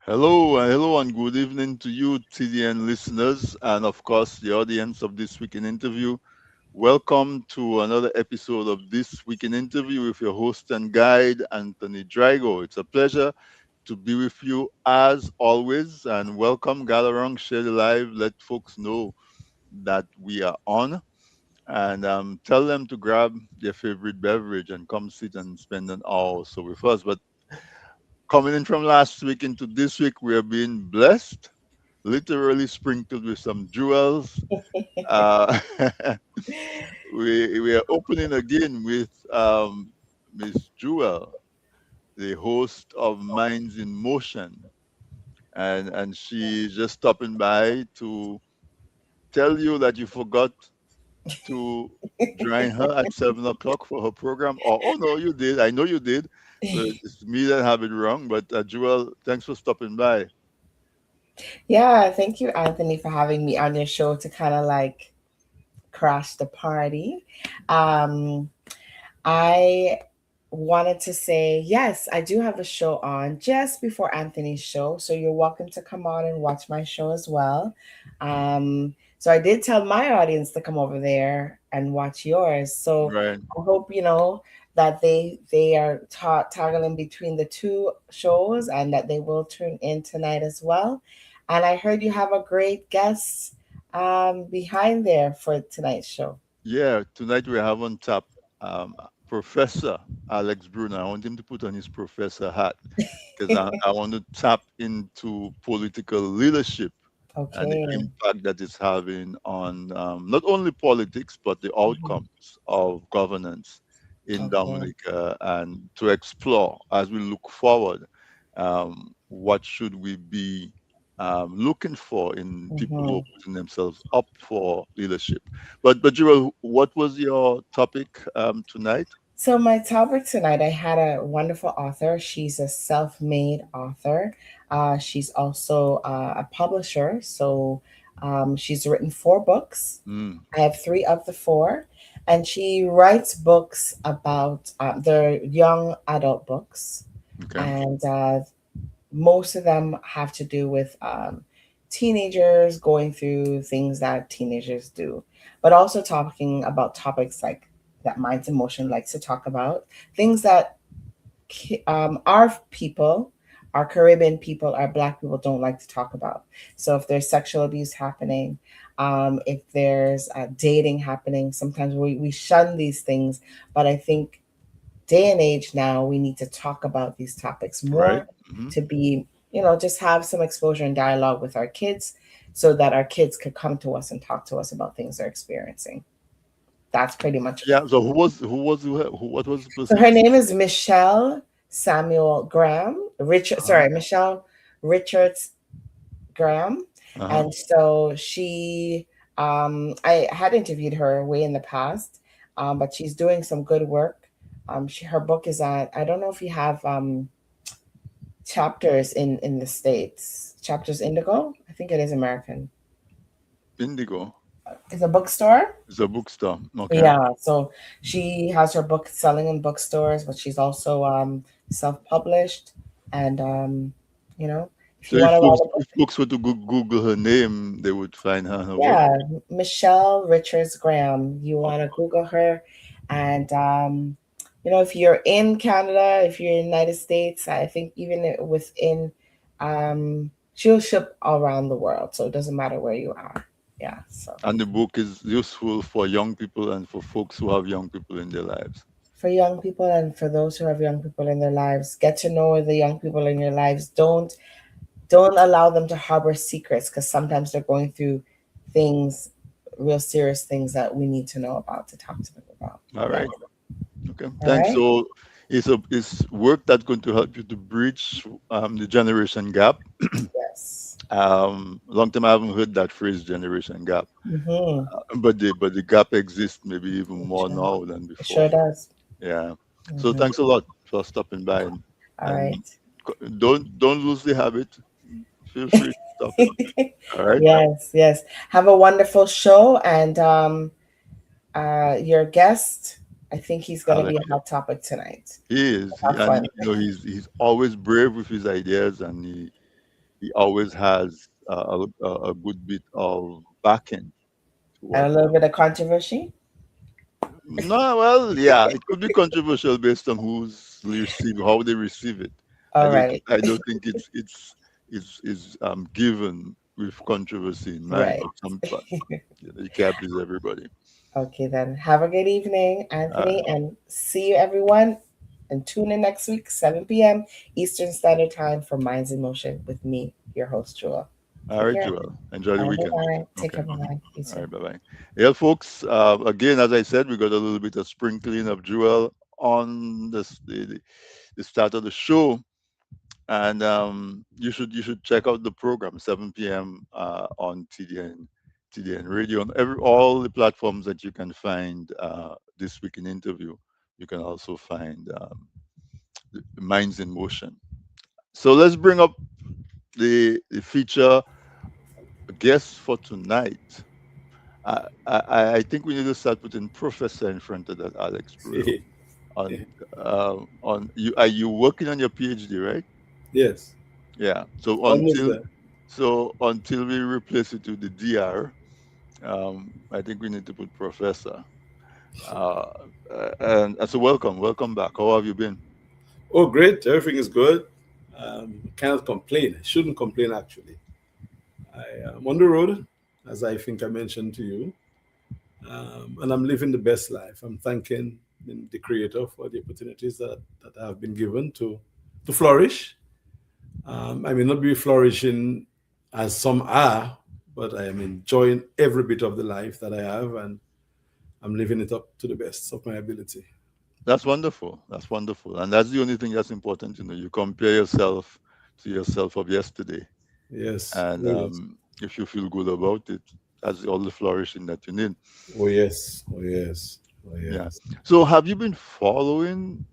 Hello, and good evening to you, TDN listeners, and of course, the audience of This Week in Interview. Welcome to another episode of This Week in Interview with your host and guide, Anthony Drago. It's a pleasure to be with you as always, and welcome, gather around, share the live, let folks know that we are on, and tell them to grab their favorite beverage and come sit and spend an hour or so with us. But coming in from last week into this week, we are being blessed, literally sprinkled with some jewels. Uh, we are opening again with Miss Jewel, the host of Minds in Motion, and she's just stopping by to tell you that you forgot to join her at 7 o'clock for her program. Oh no, you did. I know you did. So it's me that have it wrong. But Jewel, thanks for stopping by. Yeah, thank you, Anthony, for having me on your show to kind of like crash the party. Um, I wanted to say, yes, I do have a show on just before Anthony's show. So you're welcome to come on and watch my show as well. So I did tell my audience to come over there and watch yours. So Right. I hope, that they are toggling between the two shows and that they will tune in tonight as well. And I heard you have a great guest behind there for tonight's show. Yeah, tonight we have on tap um, Professor Alex Bruno. I want him to put on his professor hat because I want to tap into political leadership and the Okay. impact that it's having on not only politics but the Mhm. outcomes of governance in Okay. Dominica, and to explore as we look forward, what should we be looking for in people who are Mhm. putting themselves up for leadership. But Jewel, what was your topic tonight? So my topic tonight, I had a wonderful author. She's a self-made author. She's also a publisher. So she's written 4 books. Mm, I have 3 of the 4, and she writes books about the young adult books, okay, and most of them have to do with teenagers going through things that teenagers do, but also talking about topics like that Minds in Motion likes to talk about, things that our people, our Caribbean people, our Black people don't like to talk about. So if there's sexual abuse happening, if there's dating happening, sometimes we shun these things. But I think day and age now, we need to talk about these topics right. more Hmm. to be, just have some exposure and dialogue with our kids so that our kids could come to us and talk to us about things they're experiencing. That's pretty much it. Yeah. So who what was the So person? her name is Michelle Samuel Graham, Uh-huh. Michelle Richards Graham. Uh-huh. And so I had interviewed her way in the past, but she's doing some good work. Her book is at, I don't know if you have chapters in the States. Chapters Indigo? I think it is American. Indigo It's a bookstore. is a bookstore. Okay. Yeah, so she has her book selling in bookstores, but she's also self-published. And you know, if So you want to write a book, if folks were to Google her name, they would find her and her work. yeah, Michelle Richards Graham. You want to Google her, and if you're in Canada, if you're in the United States, I think even within, she'll ship all around the world, so it doesn't matter where you are. Yeah, so. And the book is useful for young people and for folks who have young people in their lives. For young people and for those who have young people in their lives, get to know the young people in your lives. Don't allow them to harbor secrets, because sometimes they're going through things, real serious things that we need to know about to talk to them about. All Yeah. right. Okay. All Thanks. right. So it's work that's going to help you to bridge the generation gap. Yes. Long time I haven't heard that phrase, generation gap. Mm-hmm. But the gap exists maybe even It more sure, now than it before. sure does. Yeah. So Mm-hmm. thanks a lot for stopping by, All and right. don't lose the habit. Feel free to stop in. All right. Yes, yes. Have a wonderful show, and your guest, I think he's going to be Alex. a hot topic tonight. He is, Have and fun. he's always brave with his ideas, and he always has a good bit of backing to And what. a little bit of controversy. No, well, yeah, it could be controversial based on how they receive it. All right. I don't think it's given with controversy in mind, Right. but you can't please everybody. Okay, then. Have a good evening, Uh, Anthony, and see you, everyone. And tune in next week, 7 p.m. Eastern Standard Time for Minds in Motion with me, your host, Jewel. all Take right, care. Joel. Enjoy the All right, weekend. bye-bye. Take Okay. care, bye-bye. You All too. right. Bye bye. Yeah, folks. Again, as I said, we got a little bit of sprinkling of Joel on the start of the show, and you should check out the program 7 p.m. On TDN Radio on all the platforms that you can find this week in interview. You can also find the Minds in Motion. So let's bring up the feature guest for tonight. I think we need to start putting professor in front of that, Alex, for real. On you, are you working on your PhD, right? Yes, Yeah. almost there. So until we replace it with the DR, I think we need to put professor. Uh, and so welcome back. How have you been? Oh, great. Everything is good. Cannot complain. I shouldn't complain, actually. I am on the road, as I think I mentioned to you, and I'm living the best life. I'm thanking the Creator for the opportunities that have been given to flourish. I may not be flourishing as some are, but I am enjoying every bit of the life that I have, and I'm living it up to the best of my ability. That's wonderful. That's wonderful. And that's the only thing that's important. You compare yourself to yourself of yesterday, Yes. and Oh, yes. if you feel good about it, that's all the flourishing that you need. Oh, yes. Oh, yes. Oh, Yeah. yes. So have you been following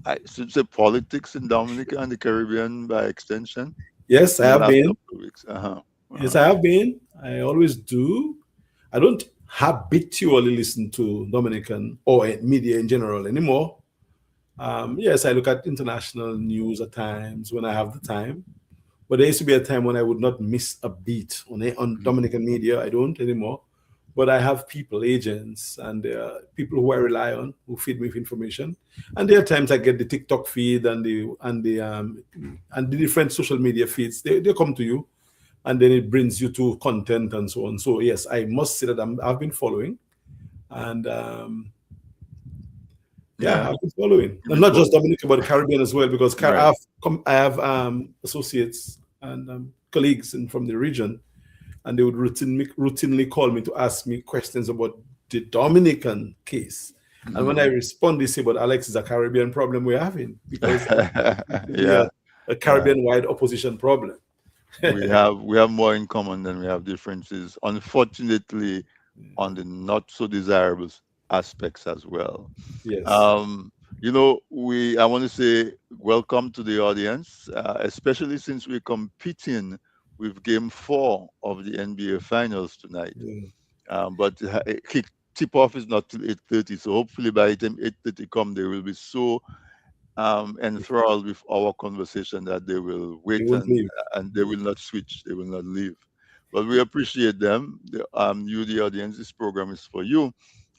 I should say politics in Dominica and the Caribbean by extension Yes, I in the have last been. couple of weeks? Uh-huh. Yes, Uh-huh. I have been. I always do. I don't habitually listen to Dominican or media in general anymore. Yes, I look at international news at times when I have the time. But there used to be a time when I would not miss a beat on Mhm. Dominican media. I don't anymore. But I have people, agents, and people who I rely on who feed me with information. And there are times I get the TikTok feed and the different social media feeds. They come to you, and then it brings you to content and so on. So yes, I must say that I've been following, and yeah, Yeah, I've been following, you've and been not just following. Dominican, but the Caribbean as well, because Right. I have associates and colleagues from the region, and they would routinely call me to ask me questions about the Dominican case. And when I Mhm. respond, they say, "But Alex, is a Caribbean problem we're having because it seems to be Yeah, a yeah. Caribbean-wide opposition problem." We have more in common than we have differences. Unfortunately, on the not so desirable aspects as well. Yes. Um, I want to say welcome to the audience, especially since we're competing with Game 4 of the NBA Finals tonight. Yeah. But tip off is not till 8:30, so hopefully by the time 8:30 come, they will be so enthralled with our conversation that they will They wait won't leave. and they will not switch, they will not leave. But we appreciate them. You, the audience, this program is for you.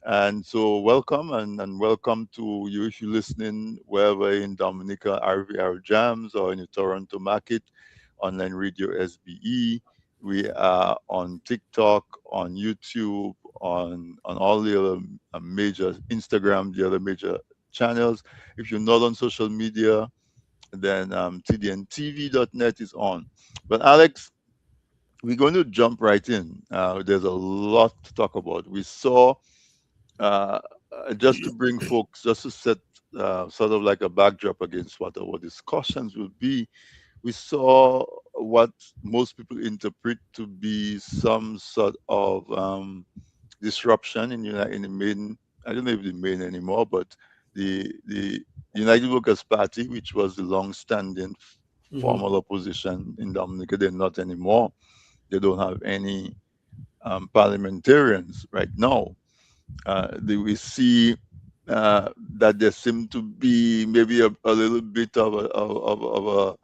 And so welcome and welcome to you if you're listening wherever in Dominica, RVR Jams, or in the Toronto market, online radio SBE. We are on TikTok, on YouTube, on all the other major Instagram, the other major channels. If you're not on social media, then tdntv.net is on. But Alex, we're going to jump right in. There's a lot to talk about. We saw, uh, just to bring folks, just to set sort of like a backdrop against what our discussions will be, we saw what most people interpret to be some sort of disruption in the main. I don't know if the main anymore, but the United Workers Party, which was the long-standing Mhm. formal opposition in Dominica, they're not anymore. They don't have any parliamentarians right now. We see that there seem to be maybe a little bit of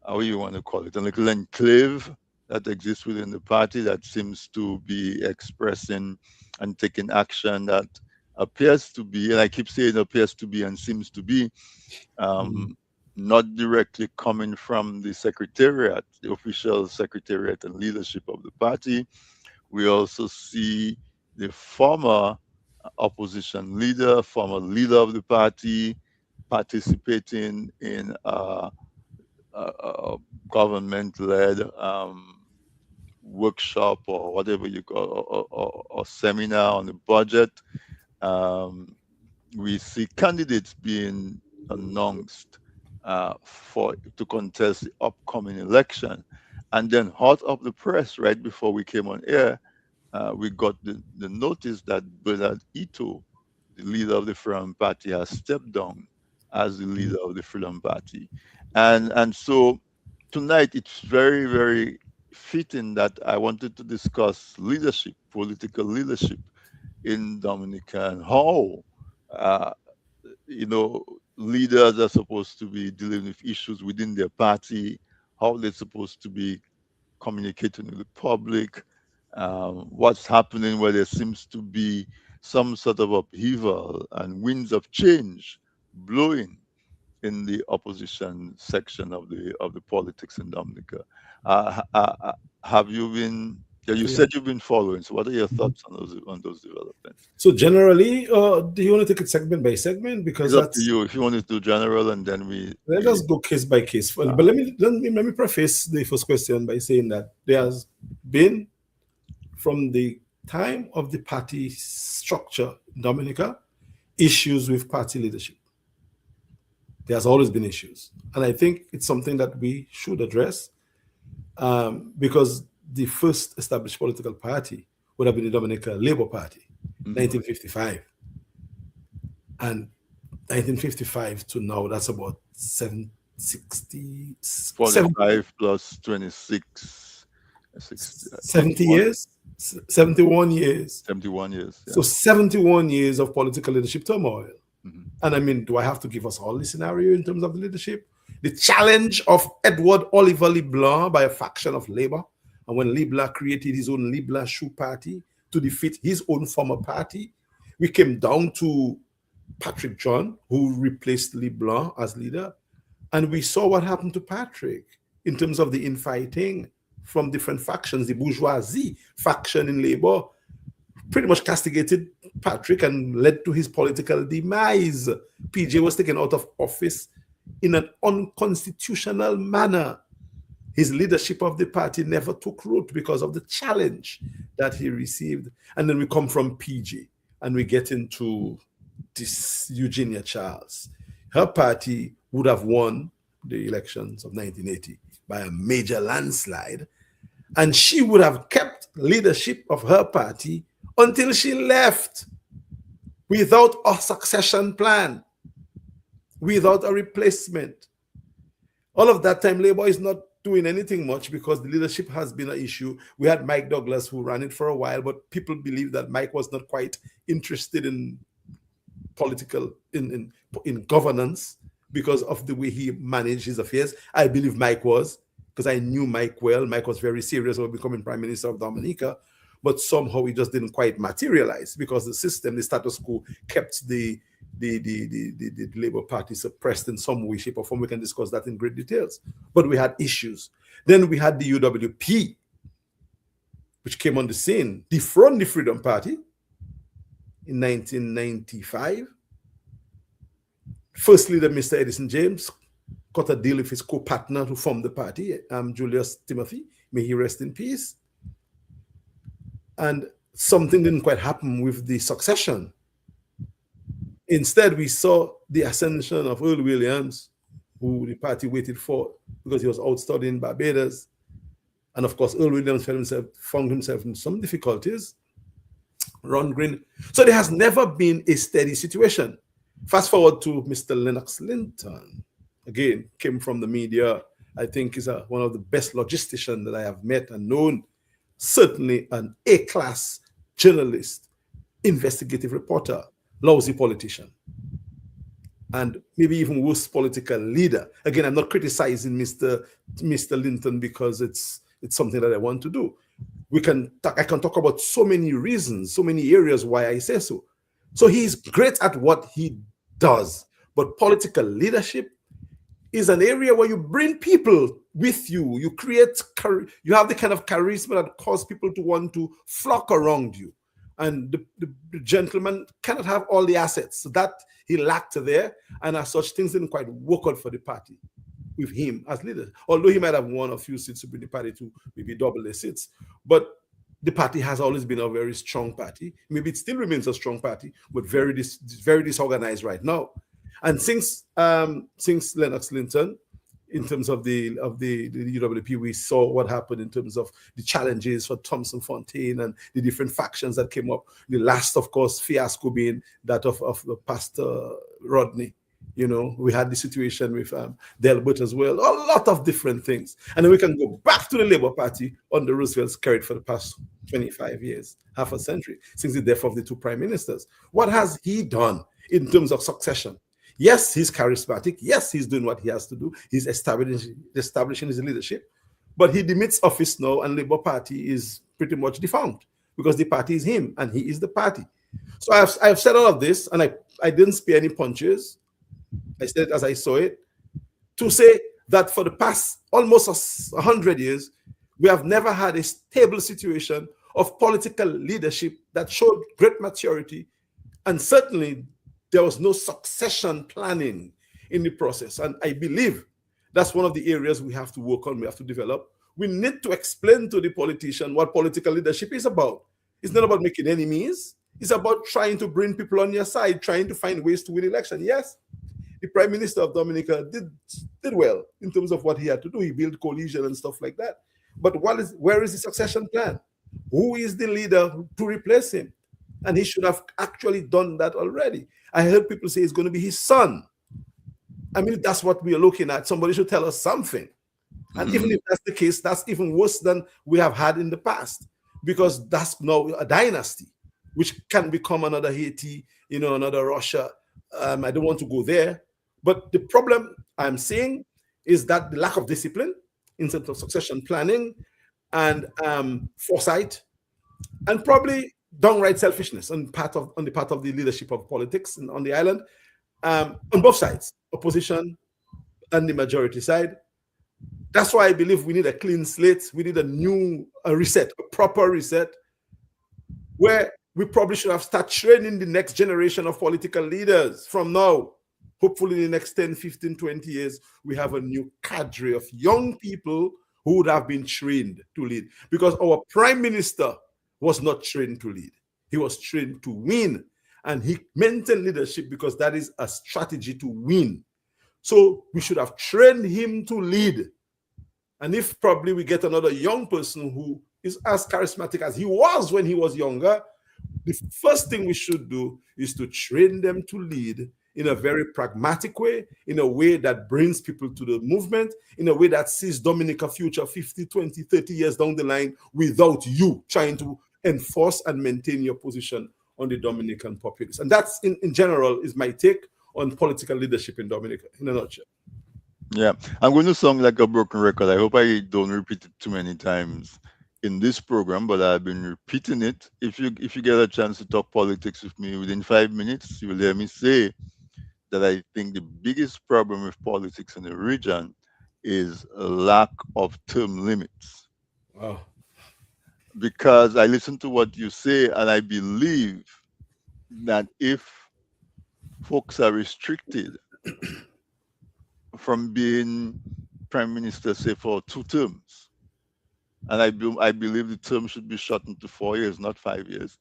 how you want to call it, a little enclave that exists within the party that seems to be expressing and taking action that appears to be, and I keep saying appears to be and seems to be, Mm. um, not directly coming from the secretariat, the official secretariat and leadership of the party. We also see the former opposition leader, former leader of the party, participating in a government-led workshop or whatever you call or seminar on the budget. Um, we see candidates being announced for to contest the upcoming election, and then hot off the press right before we came on air, we got the notice that Bernard Ito, the leader of the Freedom Party, has stepped down as the leader of the Freedom Party. And so tonight it's very, very fitting that I wanted to discuss leadership, political leadership in Dominica, and how uh, leaders are supposed to be dealing with issues within their party, how they're supposed to be communicating with the public, what's happening where there seems to be some sort of upheaval and winds of change blowing in the opposition section of the politics in Dominica. Have you been? Yeah, you Yeah. said you've been following. So, what are your thoughts on those developments? So generally, do you want to take it segment by segment? Because It's up to that's you. If you want to do general, and then let we us go case by case. Well, uh, but let me preface the first question by saying that there has been, from the time of the party structure in Dominica, issues with party leadership. There has always been issues, and I think it's something that we should address, because the first established political party would have been the Dominica Labour Party, mhm. 1955, and 1955 to now, that's about 45 plus 26, 70 71, years, 71 years. 71 years. Yeah. So 71 years of political leadership turmoil. Mhm. And I mean, do I have to give us all the scenario in terms of the leadership? The challenge of Edward Oliver Leblanc by a faction of Labour. And when Leblanc created his own Leblanc Shoe Party to defeat his own former party, we came down to Patrick John, who replaced Leblanc as leader. And we saw what happened to Patrick in terms of the infighting from different factions. The bourgeoisie faction in Labour pretty much castigated Patrick and led to his political demise. PJ was taken out of office in an unconstitutional manner. His leadership of the party never took root because of the challenge that he received. And then we come from PJ and we get into this Eugenia Charles. Her party would have won the elections of 1980 by a major landslide, and she would have kept leadership of her party until she left without a succession plan, without a replacement. All of that time, Labour is not doing anything much because the leadership has been an issue. We had Mike Douglas who ran it for a while, but people believe that Mike was not quite interested in political, in governance because of the way he managed his affairs. I believe Mike was, because I knew Mike well. Mike was very serious about becoming Prime Minister of Dominica, but somehow it just didn't quite materialize because the system, the status quo, kept the Labour Party suppressed in some way, shape, or form. We can discuss that in great details. But we had issues. Then we had the UWP, which came on the scene, dethroned the Freedom Party in 1995. First leader, Mr. Edison James, got a deal with his co-partner to form the party, Julius Timothy. May he rest in peace. And something didn't quite happen with the succession. Instead, we saw the ascension of Earl Williams, who the party waited for because he was out studying Barbados. And of course, Earl Williams found himself in some difficulties. Ron Green. So there has never been a steady situation. Fast forward to Mr. Lennox Linton. Again, came from the media. I think is one of the best logisticians that I have met and known. Certainly an A-class journalist, investigative reporter, lousy politician. and maybe even worse political leader. Again, I'm not criticizing Mr. Linton because it's something that I want to do. I can talk about so many reasons, so many areas why I say so. So he's great at what he does, but political leadership is an area where you bring people with you. You create, you have the kind of charisma that causes people to want to flock around you. And the gentleman cannot have all the assets that he lacked there, and as such, things didn't quite work out for the party with him as leader. Although he might have won a few seats to bring the party to maybe double the seats, but the party has always been a very strong party. Maybe it still remains a strong party, but very disorganized right now. And since Lennox Linton, in terms of the UWP, we saw what happened in terms of the challenges for Thompson Fontaine and the different factions that came up. The last, of course, fiasco being that of the Pastor Rodney. You know, we had the situation with Delbert as well, a lot of different things. And then we can go back to the Labour Party under Roosevelt's carried for the past 25 years, half a century, since the death of the two prime ministers. What has he done in terms of succession? Yes, he's charismatic. Yes, he's doing what he has to do. He's establishing his leadership. But he demits office now, and Labour Party is pretty much defunct because the party is him and he is the party. So I've said all of this, and I didn't spare any punches. I said it as I saw it, to say that for the past almost 100 years, we have never had a stable situation of political leadership that showed great maturity, and certainly there was no succession planning in the process. And I believe that's one of the areas we have to work on, we have to develop. We need to explain to the politician what political leadership is about. It's not about making enemies. It's about trying to bring people on your side, trying to find ways to win election. Yes, the Prime Minister of Dominica did well in terms of what he had to do. He built coalition and stuff like that. But where is the succession plan? Who is the leader to replace him? And he should have actually done that already. I heard people say it's going to be his son. I mean, that's what we are looking at. Somebody should tell us something. And even if that's the case, that's even worse than we have had in the past, because that's now a dynasty, which can become another Haiti, another Russia. I don't want to go there. But the problem I'm seeing is that the lack of discipline in terms of succession planning and foresight, and probably downright selfishness on the part of the leadership of politics on the island, on both sides, opposition and the majority side. That's why I believe we need a clean slate. We need a reset, a proper reset, where we probably should have started training the next generation of political leaders from now. Hopefully in the next 10, 15, 20 years, we have a new cadre of young people who would have been trained to lead. Because our prime minister was not trained to lead. He was trained to win. And he maintained leadership because that is a strategy to win. So we should have trained him to lead. And if probably we get another young person who is as charismatic as he was when he was younger, the first thing we should do is to train them to lead in a very pragmatic way, in a way that brings people to the movement, in a way that sees Dominica future 50, 20, 30 years down the line without you trying to enforce and maintain your position on the Dominican populace. And that's, in general, is my take on political leadership in Dominica, in a nutshell. Yeah, I'm going to sound like a broken record. I hope I don't repeat it too many times in this program, but I've been repeating it. If you get a chance to talk politics with me within 5 minutes, you will hear me say that I think the biggest problem with politics in the region is a lack of term limits. Wow. Because I listen to what you say, and I believe that if folks are restricted from being prime minister, say, for 2 terms, and I believe the term should be shortened to 4 years, not 5 years,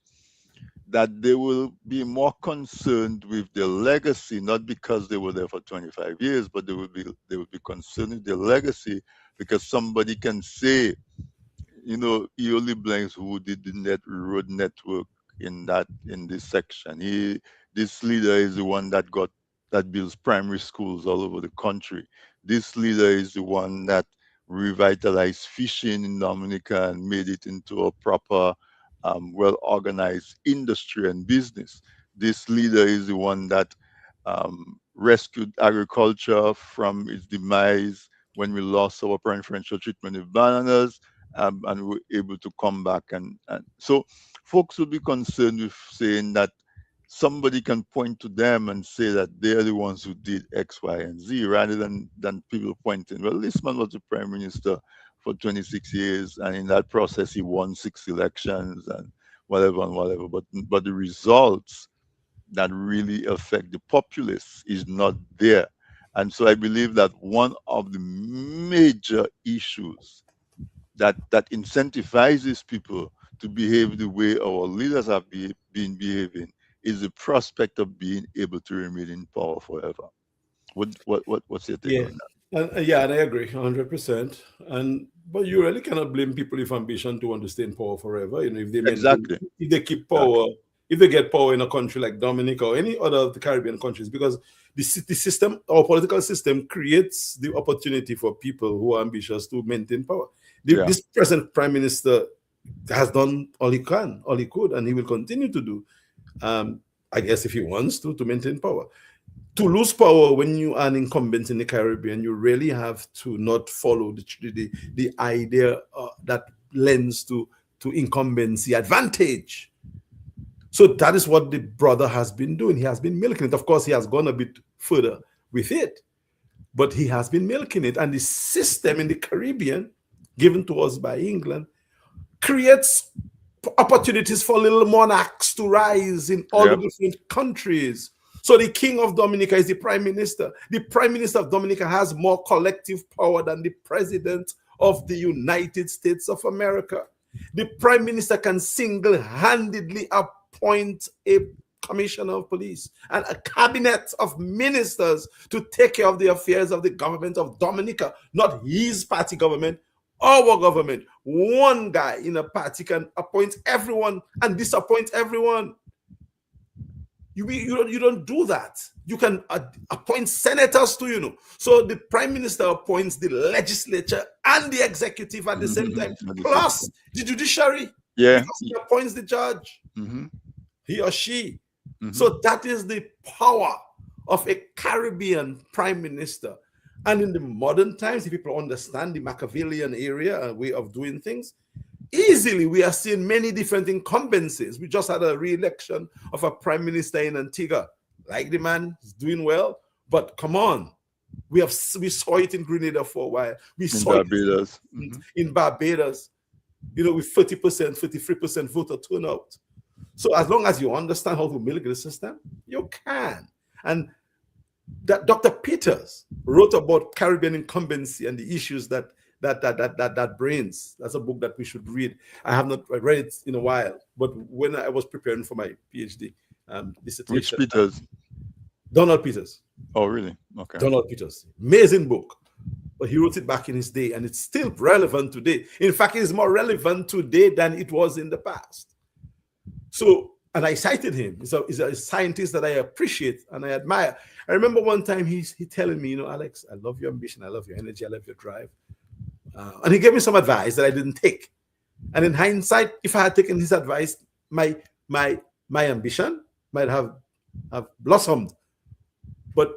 that they will be more concerned with their legacy, not because they were there for 25 years, but they will be concerned with their legacy, because somebody can say, Eoli Blanks, who did the road network in this section. This leader is the one that builds primary schools all over the country. This leader is the one that revitalized fishing in Dominica and made it into a proper, well-organized industry and business. This leader is the one that rescued agriculture from its demise when we lost our preferential treatment with bananas, and we were able to come back. And so folks will be concerned with saying that somebody can point to them and say that they're the ones who did X, Y, and Z, rather than people pointing, well, this man was the prime minister for 26 years, and in that process, he won 6 elections and whatever and whatever. But the results that really affect the populace is not there. And so I believe that one of the major issues that incentivizes people to behave the way our leaders have been behaving is the prospect of being able to remain in power forever. What's your take Yeah, on that? yeah, and I agree 100%. And but you really cannot blame people with ambition to want to stay in power forever. You know, if they maintain, Exactly. if they keep Exactly. power, if they get power in a country like Dominica or any other of the Caribbean countries, because the system, our political system, creates the opportunity for people who are ambitious to maintain power. Yeah. This present prime minister has done all he can, all he could, and he will continue to do. Um, I guess if he wants to maintain power. To lose power when you are an incumbent in the Caribbean, you really have to not follow the idea that lends to incumbency advantage. So that is what the brother has been doing. He has been milking it. Of course, he has gone a bit further with it, but he has been milking it. And the system in the Caribbean, given to us by England, creates opportunities for little monarchs to rise in all the Yep. different countries. So the king of Dominica is the prime minister. The prime minister of Dominica has more collective power than the president of the United States of America. The prime minister can single-handedly appoint a commissioner of police and a cabinet of ministers to take care of the affairs of the government of Dominica, not his party government, our government. One guy in a party can appoint everyone and disappoint everyone. You don't do that. You can appoint senators too, you know. So the prime minister appoints the legislature and the executive at the same time, At the same plus time. the judiciary, Yeah. because he appoints the judge, Mm-hmm. he or she. Mm-hmm. So that is the power of a Caribbean prime minister. And in the modern times, if people understand the Machiavellian area and way of doing things, easily we are seeing many different incumbencies. We just had a re-election of a prime minister in Antigua. Like the man is doing well, but come on. We saw it in Grenada for a while. We In saw it Barbados. Mm-hmm. in Barbados, you know, with 30%, 33% voter turnout. So as long as you understand how to milk the system, you can. And that Dr. Peters wrote about Caribbean incumbency and the issues that brings. That's a book that we should read. I have not read it in a while, but when I was preparing for my PhD Which dissertation, Peters? Donald Peters, Oh, really? Okay. Donald Peters, amazing book. But he wrote it back in his day, and it's still relevant today. In fact, it is more relevant today than it was in the past. So, and I cited him. He's a scientist that I appreciate and I admire. I remember one time he telling me, you know, Alex, I love your ambition, I love your energy, I love your drive. And he gave me some advice that I didn't take. And in hindsight, if I had taken his advice, my ambition might have blossomed. But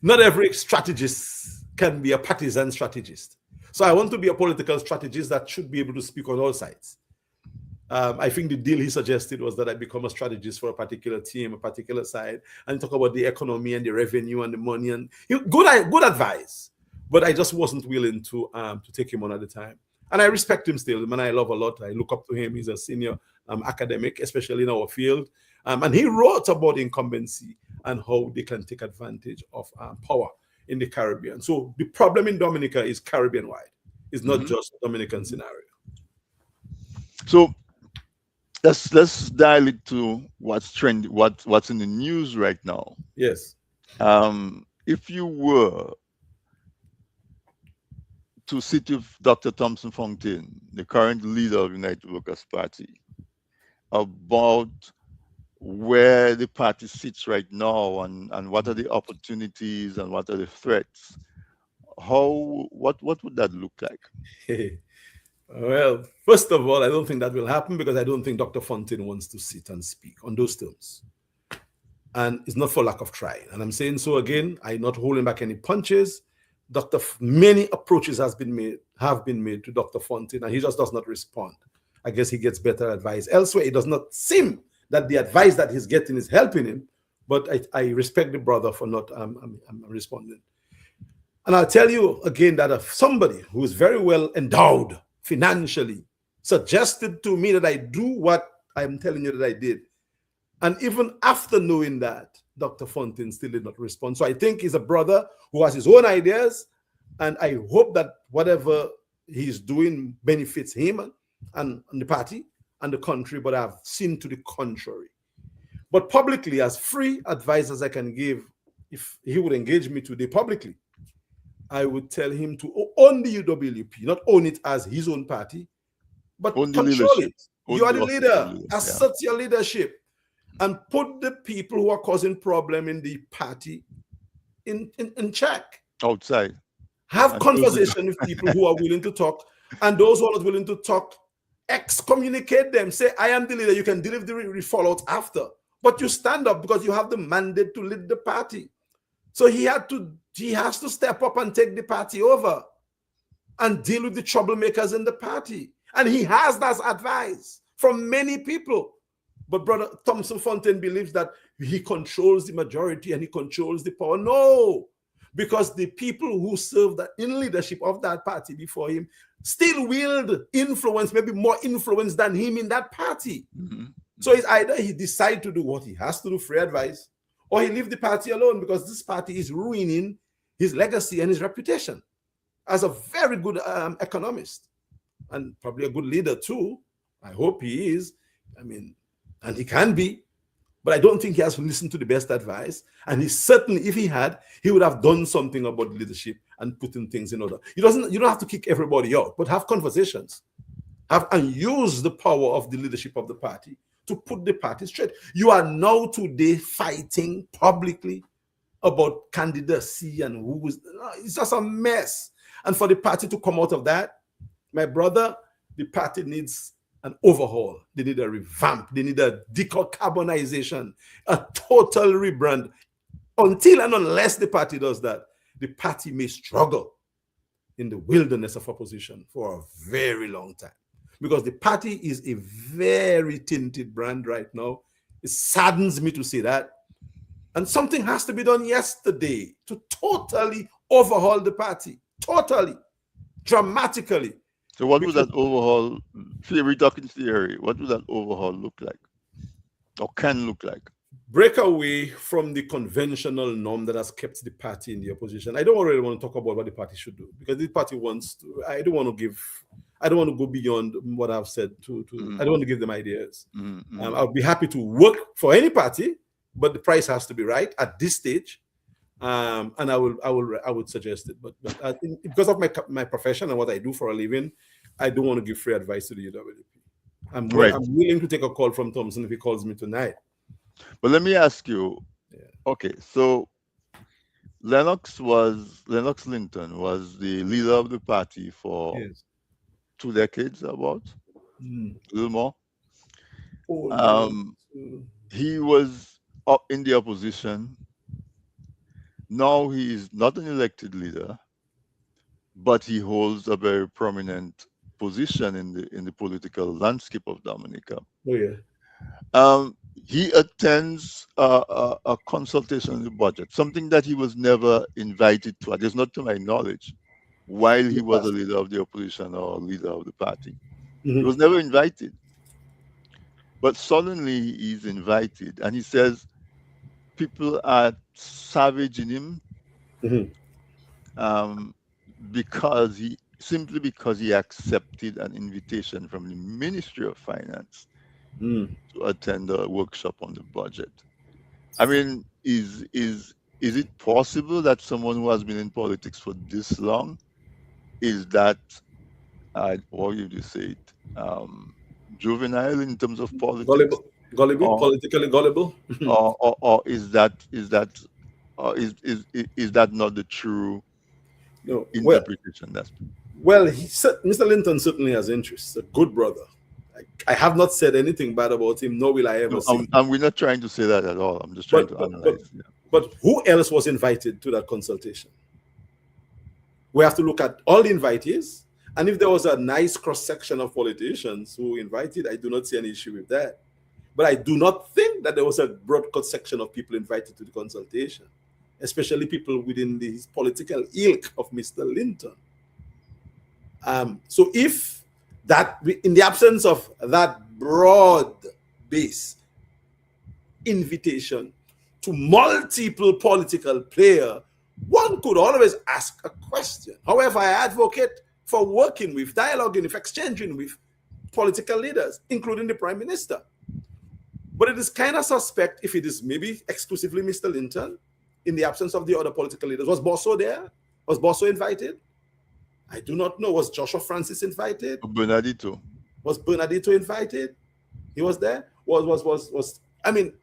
not every strategist can be a partisan strategist. So I want to be a political strategist that should be able to speak on all sides. I think the deal he suggested was that I become a strategist for a particular team, a particular side, and talk about the economy and the revenue and the money and good advice. But I just wasn't willing to take him on at the time. And I respect him still. The man I love a lot. I look up to him. He's a senior academic, especially in our field. And he wrote about incumbency and how they can take advantage of power in the Caribbean. So the problem in Dominica is Caribbean-wide. It's not just a Dominican scenario. So let's dial it to what's trending, what's in the news right now. Yes. If you were to sit with Dr. Thompson Fontaine, the current leader of United Workers' Party, about where the party sits right now and what are the opportunities and what are the threats, what would that look like? Well, first of all, I don't think that will happen because I don't think Dr. Fontaine wants to sit and speak on those terms. and it's not for lack of trying. And I'm saying so again. I'm not holding back any punches. Many approaches have been made to Dr. Fontaine, and he just does not respond. I guess he gets better advice elsewhere. It does not seem that the advice that he's getting is helping him, but I respect the brother for not I'm responding. And I'll tell you again that if somebody who is very well endowed financially suggested to me that I do what I'm telling you that I did, and even after knowing that, Dr. Fontaine still did not respond. So I think he's a brother who has his own ideas, and I hope that whatever he's doing benefits him and the party and the country, but I've seen to the contrary. But publicly, as free advice as I can give, if he would engage me today publicly, I would tell him to own the UWP, not own it as his own party, but Own the control leadership. it. Own You are the the office of leader. leader. Yeah. Assert your leadership and put the people who are causing problem in the party in check. Outside. Have And close it. conversation with people who are willing to talk, and those who are not willing to talk, excommunicate them. Say, I am the leader. You can deal with the fallout after. But you stand up because you have the mandate to lead the party. So he has to step up and take the party over and deal with the troublemakers in the party. And he has that advice from many people. But Brother Thompson Fontaine believes that he controls the majority and he controls the power. No, because the people who served in leadership of that party before him still wield influence, maybe more influence than him in that party. Mm-hmm. So it's either he decides to do what he has to do, free advice, or he leave the party alone, because this party is ruining his legacy and his reputation as a very good economist and probably a good leader too. I hope he is. I mean, and he can be, but I don't think he has listened to the best advice. And he certainly, if he had, he would have done something about leadership and putting things in order. You don't have to kick everybody out, but have conversations, and use the power of the leadership of the party to put the party straight. You are now today fighting publicly about candidacy and who is. It's just a mess. And for the party to come out of that, my brother, the party needs an overhaul. They need a revamp. They need a decarbonization, a total rebrand. Until and unless the party does that, the party may struggle in the wilderness of opposition for a very long time. Because the party is a very tinted brand right now. It saddens me to say that. And something has to be done yesterday to totally overhaul the party. Totally. Dramatically. So what would that overhaul, theory talking theory, what would that overhaul look like? Or can look like? Break away from the conventional norm that has kept the party in the opposition. I don't really want to talk about what the party should do, because the party wants to. I don't want to go beyond what I've said I don't want to give them ideas. I'll be happy to work for any party, but the price has to be right at this stage. And I would suggest it. But I think because of my profession and what I do for a living, I don't want to give free advice to the UWP. I'm willing to take a call from Thompson if he calls me tonight. But let me ask you, okay, so Lennox Linton was the leader of the party for 2 decades, about a little more. He was up in the opposition. Now he is not an elected leader, but he holds a very prominent position in the political landscape of Dominica. He attends a consultation on the budget, something that he was never invited to, at least not to my knowledge, while he was a leader of the opposition or leader of the party. He was never invited. But suddenly he's invited, and he says people are savaging him because he accepted an invitation from the Ministry of Finance to attend a workshop on the budget. I mean, is it possible that someone who has been in politics for this long is that, what would you say it, juvenile in terms of politics? Gullible, politically gullible. or is that not the true interpretation? Well, Mr. Linton certainly has interests. A good brother. I have not said anything bad about him, nor will I ever No, say. and we're not trying to say that at all. I'm just trying But to but but analyze. Yeah. but who else was invited to that consultation? We have to look at all the invitees. And if there was a nice cross section of politicians who invited, I do not see any issue with that. But I do not think that there was a broad cross section of people invited to the consultation, especially people within the political ilk of Mr. Linton. So if that, in the absence of that broad base invitation to multiple political players, one could always ask a question. However, I advocate for working with, dialoguing with, exchanging with political leaders, including the Prime Minister. But it is kind of suspect if it is maybe exclusively Mr. Linton in the absence of the other political leaders. Was Bosso there? Was Bosso invited? I do not know. Was Joshua Francis invited? Bernardito. Was Bernardito invited? He was there. Was I mean,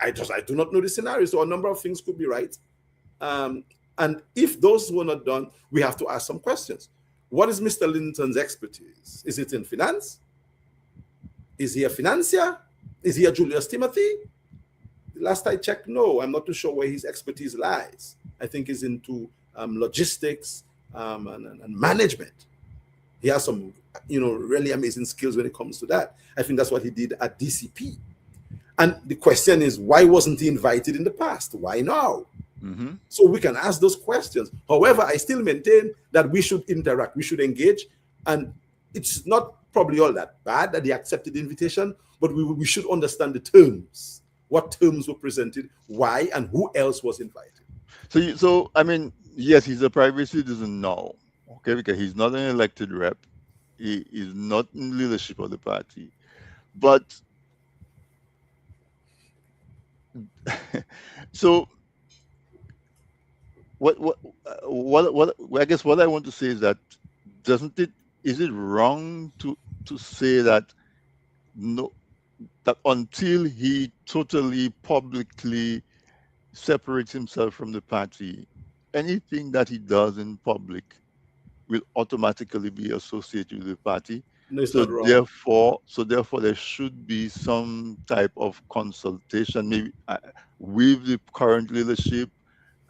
I do not know the scenario. So a number of things could be right. And if those were not done, we have to ask some questions. What is Mr. Linton's expertise? Is it in finance? Is he a financier? Is he a Julius Timothy? Last I checked, no. I'm not too sure where his expertise lies. I think he's into logistics and management. He has some, really amazing skills when it comes to that. I think that's what he did at DCP. And the question is, why wasn't he invited in the past? Why now? Mm-hmm. So we can ask those questions. However, I still maintain that we should interact, we should engage, and it's not probably all that bad that he accepted the invitation, but we should understand the terms, what terms were presented, why, and who else was invited. So I mean, yes, he's a private citizen now, okay, because he's not an elected rep. He is not in leadership of the party, but so what I guess what I want to say is that is it wrong to say that no, that until he totally publicly separates himself from the party, anything that he does in public will automatically be associated with the party. No, it's So not wrong. therefore, there should be some type of consultation, maybe with the current leadership.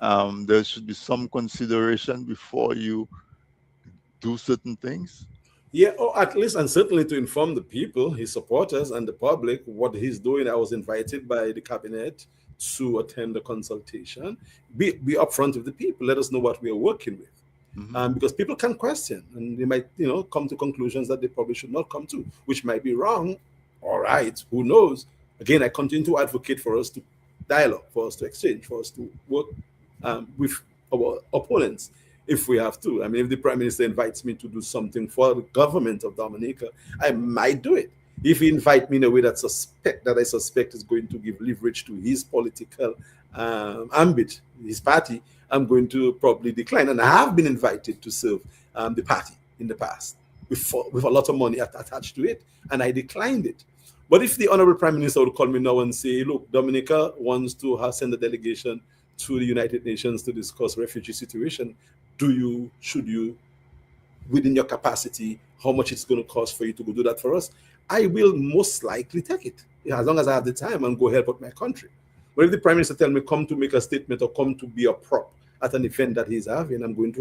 There should be some consideration before you do certain things. Yeah, or at least, and certainly to inform the people, his supporters, and the public what he's doing. I was invited by the cabinet to attend the consultation. Be upfront with the people. Let us know what we are working with. Mm-hmm. Because people can question and they might, come to conclusions that they probably should not come to, which might be wrong. All right, who knows? Again, I continue to advocate for us to dialogue, for us to exchange, for us to work with our opponents if we have to. I mean, if the Prime Minister invites me to do something for the government of Dominica, I might do it. If he invites me in a way that I suspect is going to give leverage to his political ambit, his party, I'm going to probably decline. And I have been invited to serve the party in the past with a lot of money attached to it, and I declined it. But if the Honorable Prime Minister would call me now and say, look, Dominica wants to send a delegation to the United Nations to discuss refugee situation, should you, within your capacity, how much it's going to cost for you to go do that for us? I will most likely take it, as long as I have the time, and go help out my country. But if the Prime Minister tell me come to make a statement or come to be a prop at an event that he's having, I'm going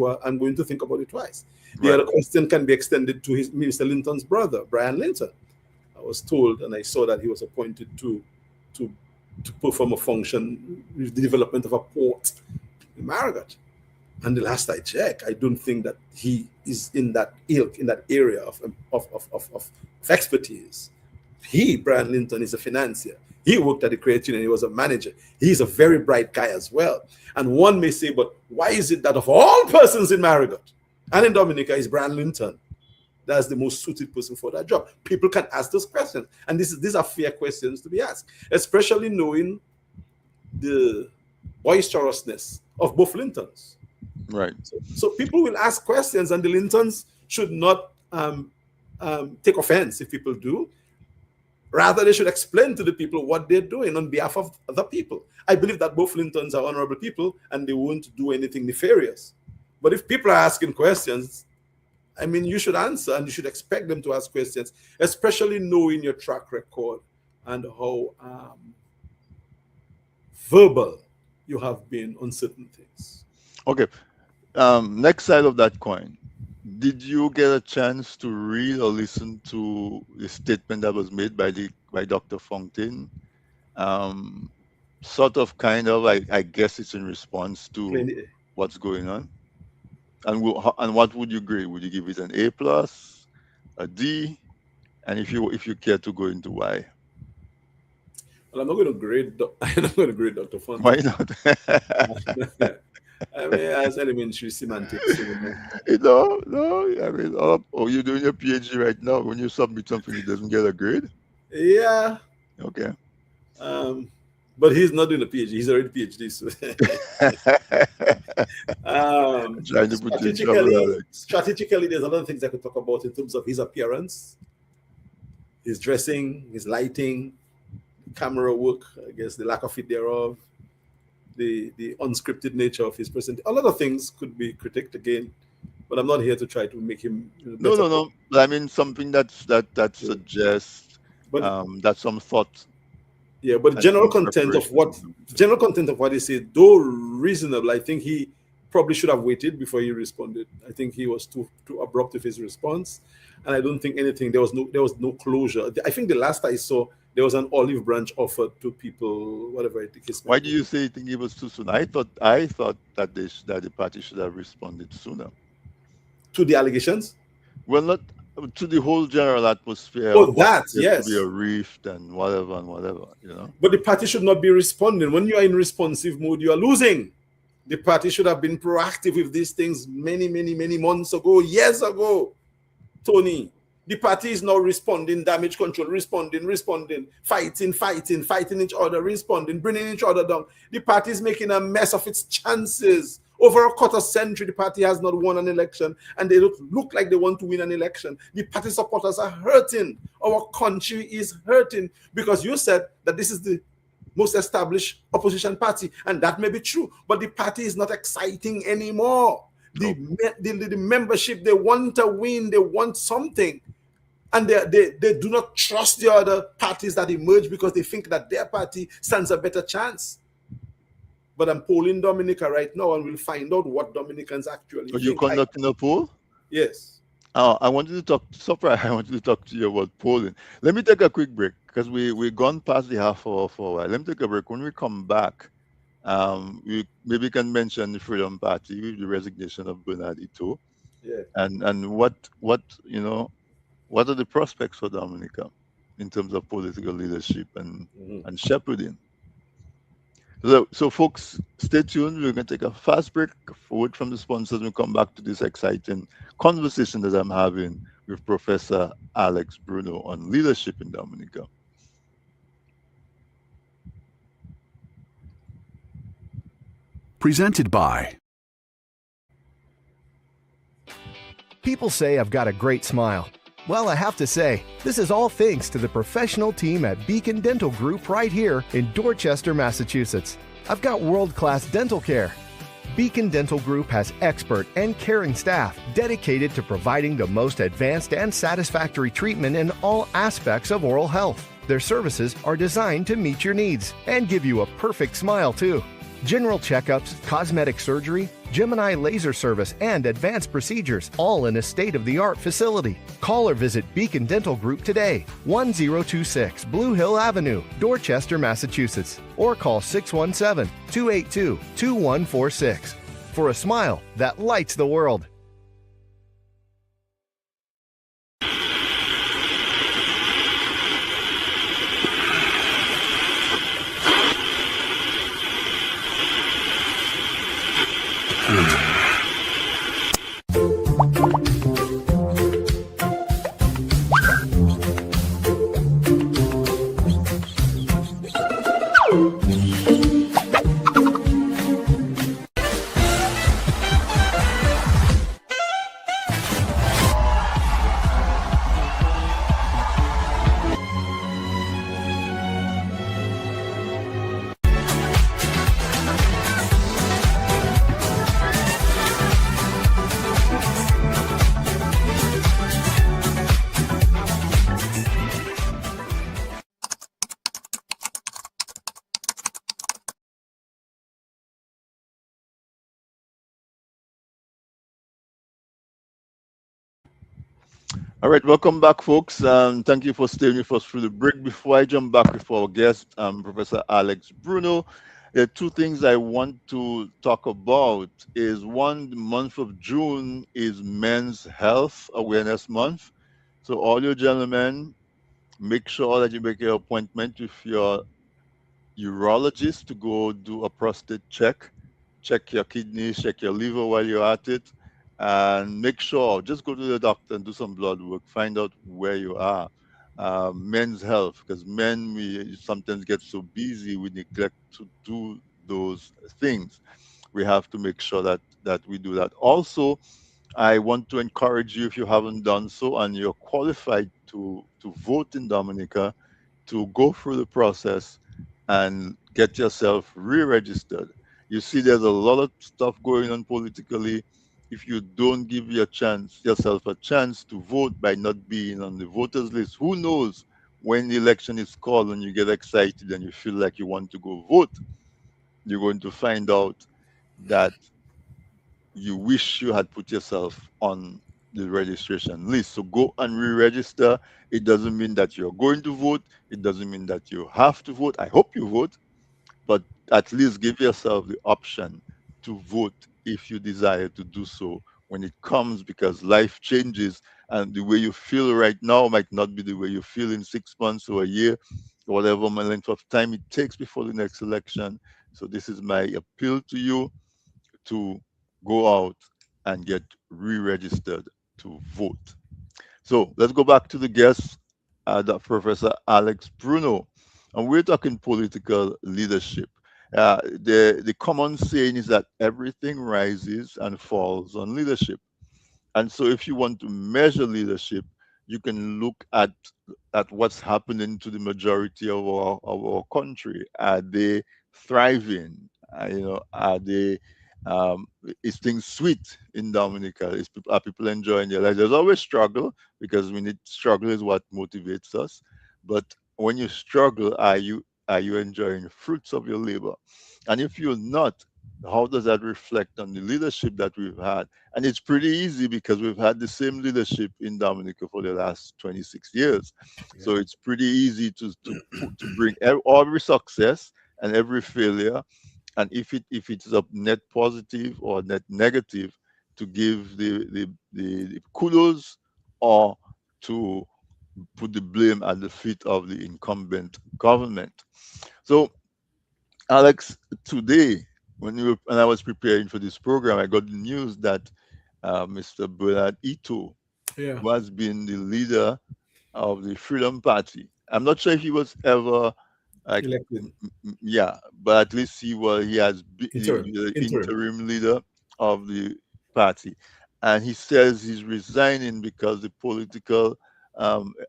to think about it twice. The Right. other question can be extended to Mr. Linton's brother, Brian Linton. I was told, and I saw that he was appointed to perform a function with the development of a port in Marigot. And the last I checked, I don't think that he is in that ilk, in that area of expertise. Brian Linton, is a financier. He worked at the credit union. He was a manager. He's a very bright guy as well. And one may say, but why is it that of all persons in Marigot and in Dominica is Brian Linton? That's the most suited person for that job. People can ask those questions. And these are fair questions to be asked, especially knowing the boisterousness of both Lintons. Right. So people will ask questions, and the Lintons should not take offense if people do. Rather, they should explain to the people what they're doing on behalf of the people. I believe that both Lintons are honorable people, and they won't do anything nefarious. But if people are asking questions, I mean, you should answer and you should expect them to ask questions, especially knowing your track record and how verbal you have been on certain things. Okay. Next side of that coin. Did you get a chance to read or listen to the statement that was made by Dr. Fontaine? Sort of, kind of, I guess it's in response to Plain- what's going on. And what would you grade? Would you give it an A plus, a D, and if you care to go into why? Well, I'm not going to grade. I'm not going to grade Dr. Why Fontaine. not? I mean, as elementary semantics. No. I mean, you're doing your PhD right now. When you submit something, it doesn't get a grade. Yeah. Okay. But he's not doing a PhD. He's already PhD. So Trying to put you in trouble, Alex. strategically, there's a lot of things I could talk about in terms of his appearance, his dressing, his lighting, camera work, I guess the lack of it thereof, the unscripted nature of his present. A lot of things could be critiqued again, but I'm not here to try to make him No. But I mean something that suggests that some thought. Yeah, but general content of what he said, though reasonable, I think he probably should have waited before he responded. I think he was too abrupt with his response, and I don't think anything. There was no closure. I think the last I saw, there was an olive branch offered to people, whatever it is. Why do you say you think it was too soon? I thought that the party should have responded sooner to the allegations. Well, not to the whole general atmosphere. Oh, that yes, to be a rift and whatever, But the party should not be responding. When you are in responsive mode, you are losing. The party should have been proactive with these things many months ago, years ago. Tony, the party is now responding, damage control, responding, fighting each other, responding, bringing each other down. The party is making a mess of its chances. Over a quarter century, the party has not won an election, and they don't look like they want to win an election. The party supporters are hurting. Our country is hurting because you said that this is the most established opposition party, and that may be true, but the party is not exciting anymore. The membership, they want to win, they want something, and they do not trust the other parties that emerge because they think that their party stands a better chance. But I'm polling Dominica right now, and we'll find out what Dominicans actually think. Are you conducting a poll? Yes. I wanted to talk to you about polling. Let me take a quick break because we've gone past the half hour for a while. Let me take a break. When we come back, we maybe can mention the Freedom Party with the resignation of Bernard Ito. Yeah. And what are the prospects for Dominica in terms of political leadership and shepherding? So folks, stay tuned. We're going to take a fast break, forward from the sponsors. We'll come back to this exciting conversation that I'm having with Professor Alex Bruno on leadership in Dominica. Presented by. People say I've got a great smile. Well, I have to say, this is all thanks to the professional team at Beacon Dental Group right here in Dorchester, Massachusetts. I've got world-class dental care. Beacon Dental Group has expert and caring staff dedicated to providing the most advanced and satisfactory treatment in all aspects of oral health. Their services are designed to meet your needs and give you a perfect smile, too. General checkups, cosmetic surgery, Gemini laser service, and advanced procedures, all in a state-of-the-art facility. Call or visit Beacon Dental Group today, 1026 Blue Hill Avenue, Dorchester, Massachusetts, or call 617-282-2146 for a smile that lights the world. All right, welcome back, folks. Thank you for staying with us through the break. Before I jump back with our guest, Professor Alex Bruno, there are two things I want to talk about. Is one, the month of June is Men's Health Awareness Month. So all you gentlemen, make sure that you make your appointment with your urologist to go do a prostate check, check your kidneys, check your liver while you're at it, and make sure just go to the doctor and do some blood work, find out where you are. Men's health, because men we sometimes get so busy we neglect to do those things. We have to make sure that we do that. Also, I want to encourage you if you haven't done so and you're qualified to vote in Dominica to go through the process and get yourself re-registered. You see, there's a lot of stuff going on politically. If you don't give yourself a chance to vote by not being on the voters list, who knows when the election is called and you get excited and you feel like you want to go vote, you're going to find out that you wish you had put yourself on the registration list. So go and re-register. It doesn't mean that you're going to vote. It doesn't mean that you have to vote. I hope you vote, but at least give yourself the option to vote if you desire to do so when it comes, because life changes and the way you feel right now might not be the way you feel in 6 months or a year, or whatever length of time it takes before the next election. So this is my appeal to you to go out and get re-registered to vote. So let's go back to the guest, the Professor Alex Bruno, and we're talking political leadership. The common saying is that everything rises and falls on leadership. And so, if you want to measure leadership, you can look at what's happening to the majority of our country. Are they thriving? Are they is things sweet in Dominica? Are people enjoying their lives? There's always struggle because we need struggle is what motivates us. But when you struggle, are you enjoying the fruits of your labor? And if you're not, how does that reflect on the leadership that we've had? And it's pretty easy because we've had the same leadership in Dominica for the last 26 years. So Yeah. it's pretty easy to bring every success and every failure, and if it's a net positive or net negative, to give the kudos or to put the blame at the feet of the incumbent government. So Alex, today when I was preparing for this program, I got the news that Mr. Bernard Ito, Yeah. who has been the leader of the Freedom Party. I'm not sure if he was ever like Elected yeah, but at least he has been interim. the Interim. interim leader of the party, and he says he's resigning because the political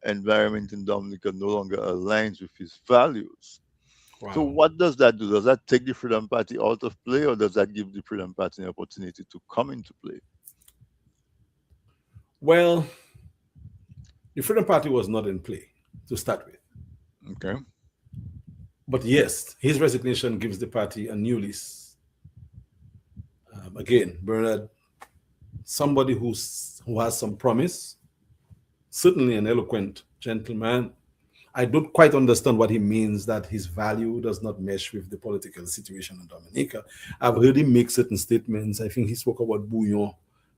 environment in Dominica no longer aligns with his values. So Wow. what does that do? Does that take the Freedom Party out of play, or does that give the Freedom Party an opportunity to come into play? Well, the Freedom Party was not in play to start with. Okay. But yes, his resignation gives the party a new lease. Again, Bernard, somebody who has some promise, certainly an eloquent gentleman. I don't quite understand what he means that his value does not mesh with the political situation in Dominica. I've heard him make certain statements. I think he spoke about bouillon,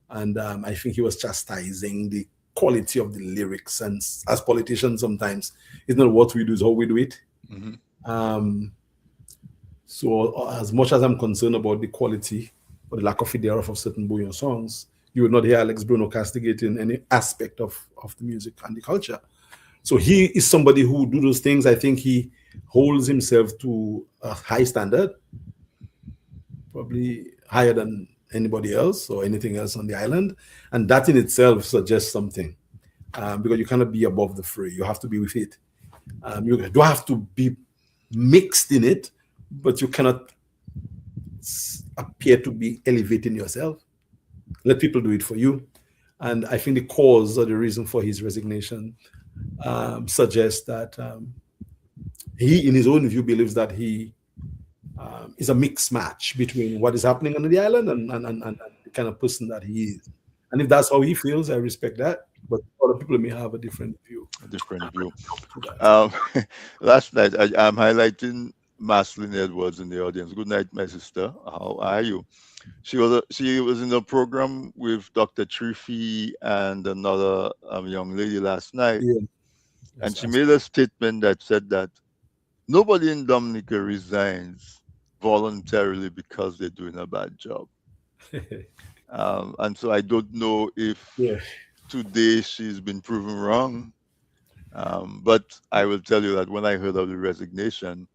and I think he was chastising the quality of the lyrics. And as politicians, sometimes it's not what we do, it's how we do it. Hmm. Um, so, as much as I'm concerned about the quality or the lack of it thereof of certain bouillon songs, you would not hear Alex Bruno castigating any aspect of the music and the culture. So he is somebody who do those things. I think he holds himself to a high standard, probably higher than anybody else or anything else on the island, and that in itself suggests something. Because you cannot be above the fray; you have to be with it. You do have to be mixed in it, but you cannot appear to be elevating yourself. Let people do it for you. And I think the cause or the reason for his resignation suggests that he, in his own view, believes that he is a mixed match between what is happening on the island and the kind of person that he is. And if that's how he feels, I respect that. but other people may have a different view A different view. to that. Um, last night, I'm highlighting Maslin Edwards in the audience. Good night, my sister. How are you? She was in a program with Dr. Trifi and another young lady last night, Yeah, and yes, she made a statement that said that nobody in Dominica resigns voluntarily because they're doing a bad job. And so I don't know if yeah. today she's been proven wrong. But I will tell you that when I heard of the resignation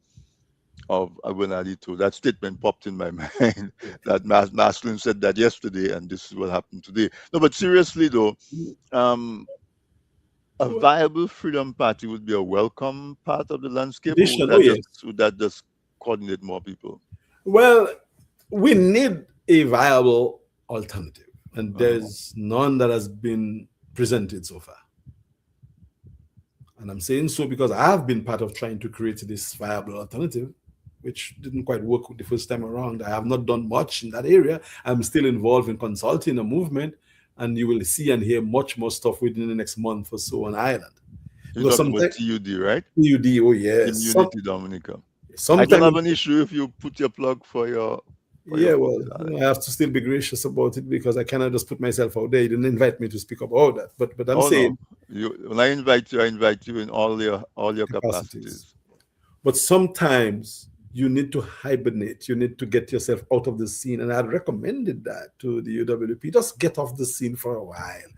of Abuenadito, that statement popped in my mind that Maslin said that yesterday, and this is what happened today. No, but seriously though, um, a viable freedom party would be a welcome part of the landscape, or Addition, oh yes. would that just coordinate more people? Well, we need a viable alternative, and Uh-huh. there's none that has been presented so far. And I'm saying so because I've been part of trying to create this viable alternative, which didn't quite work the first time around. I have not done much in that area. I'm still involved in consulting a movement, and you will see and hear much more stuff within the next month or so on Ireland. You're Because talking about sometimes TUD, right? PUD, oh Team yes, Unity Dominica. I don't sometimes have an issue if you put your plug for your yeah, folks well, in Ireland. I have to still be gracious about it because I cannot just put myself out there. You didn't invite me to speak about that, but I'm Oh no. saying When I invite you in all your capacities. capacities. But sometimes you need to hibernate. You need to get yourself out of the scene, and I recommended that to the UWP. Just get off the scene for a while.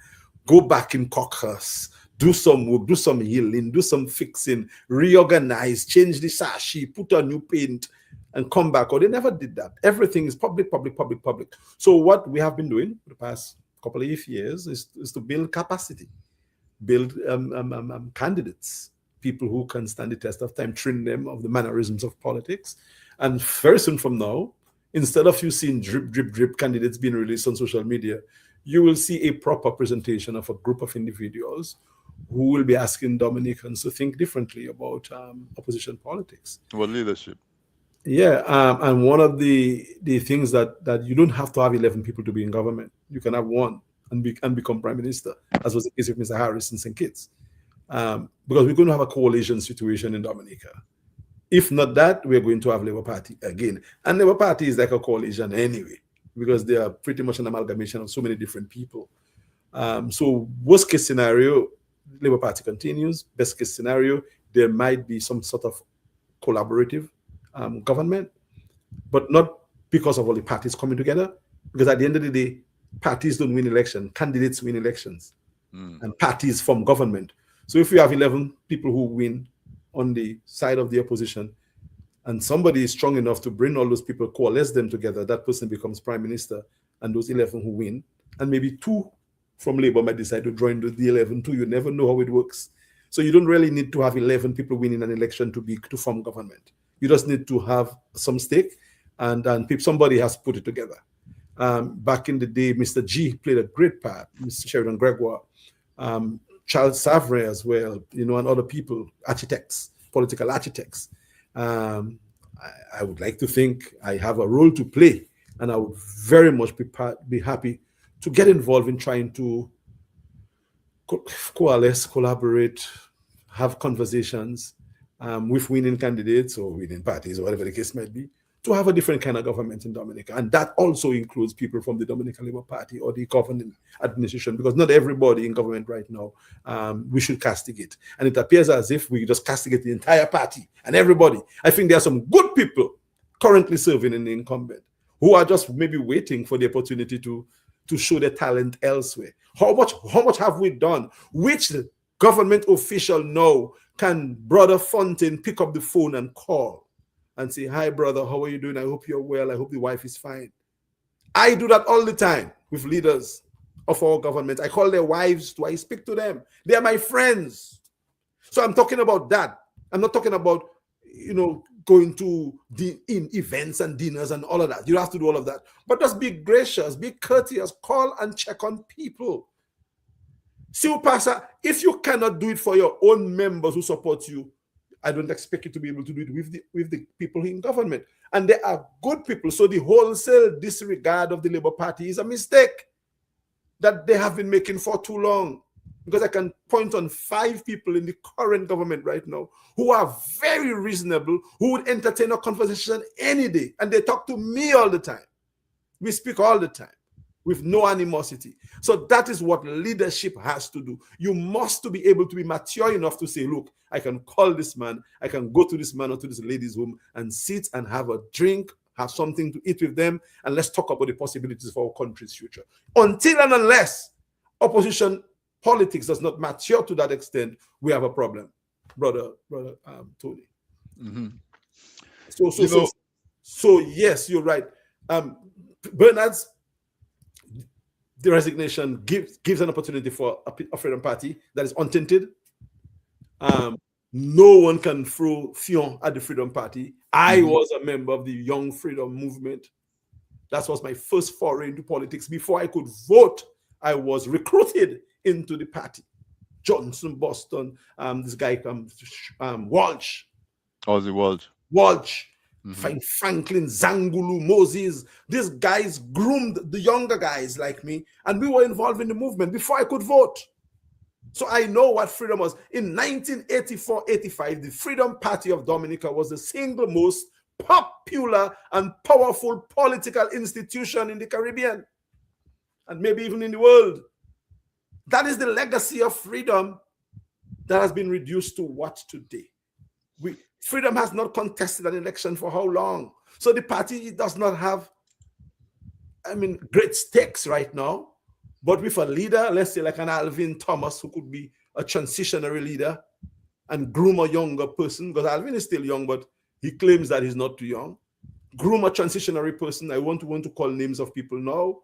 Go back in caucus. Do some work, do some healing, do some fixing, reorganize, change the sashi, put a new paint, and come back. Or they never did that. Everything is public, public, public, public. So what we have been doing for the past couple of years is to build capacity, build candidates, people who can stand the test of time, train them of the mannerisms of politics. And very soon from now, instead of you seeing drip, drip, drip candidates being released on social media, you will see a proper presentation of a group of individuals who will be asking Dominicans to think differently about opposition politics. What leadership? Yeah, and one of the things that you don't have to have 11 people to be in government. You can have one and become prime minister, as was the case with Mr. Harris in St. Kitts. Because we're going to have a coalition situation in Dominica. If not that, we're going to have Labour Party again. And Labour Party is like a coalition anyway, because they are pretty much an amalgamation of so many different people. So worst case scenario, Labour Party continues. Best case scenario, there might be some sort of collaborative government, but not because of all the parties coming together. Because at the end of the day, parties don't win elections, candidates win elections, and parties form government. So if you have 11 people who win on the side of the opposition, and somebody is strong enough to bring all those people, coalesce them together, that person becomes prime minister, and those 11 who win, and maybe two from Labour might decide to join the 11 too. You never know how it works. So you don't really need to have 11 people winning an election to form government. You just need to have some stake, and somebody has to put it together. Back in the day, Mr. G played a great part, Mr. Sheridan Gregoire, Charles Savre as well, and other people, architects, political architects. I would like to think I have a role to play, and I would very much be happy to get involved in trying to coalesce, collaborate, have conversations with winning candidates or winning parties or whatever the case might be, to have a different kind of government in Dominica. And that also includes people from the Dominican Labour Party or the governing administration, because not everybody in government right now we should castigate. And it appears as if we just castigate the entire party and everybody. I think there are some good people currently serving in the incumbent who are just maybe waiting for the opportunity to show their talent elsewhere. How much have we done? Which government official now can Brother Fontaine pick up the phone and call and say, "Hi, brother, how are you doing? I hope you're well. I hope the wife is fine." I do that all the time with leaders of our government. I call their wives. I speak to them? They are my friends. So I'm talking about that. I'm not talking about, going to in events and dinners and all of that. You don't have to do all of that. But just be gracious, be courteous, call and check on people. See, Pastor, if you cannot do it for your own members who support you, I don't expect you to be able to do it with the people in government. And they are good people. So the wholesale disregard of the Labour Party is a mistake that they have been making for too long. because I can point on 5 people in the current government right now who are very reasonable, who would entertain a conversation any day, and they talk to me all the time. We speak all the time with no animosity. So that is what leadership has to do. You must be able to be mature enough to say, look, I can call this man, I can go to this man or to this lady's home and sit and have a drink, have something to eat with them, and let's talk about the possibilities for our country's future. Until and unless opposition politics does not mature to that extent, we have a problem, brother Tony. Mm-hmm. So yes, you're right. Bernard's the resignation gives an opportunity for a freedom party that is untainted. No one can throw Fion at the Freedom Party. I was a member of the Young Freedom Movement. That was my first foray into politics. Before I could vote, I was recruited into the party. Johnson, Boston, this guy, Walsh. Ozzy Walsh. Walsh. Franklin, Zangulu, Moses. These guys groomed the younger guys like me, and we were involved in the movement before I could vote. So I know what freedom was. In 1984-85, the Freedom Party of Dominica was the single most popular and powerful political institution in the Caribbean, and maybe even in the world. That is the legacy of freedom that has been reduced to what today? Freedom has not contested an election for how long? So the party does not have, great stakes right now. But with a leader, let's say like an Alvin Thomas, who could be a transitionary leader and groom a younger person, because Alvin is still young, but he claims that he's not too young. Groom a transitionary person. I want to call names of people now.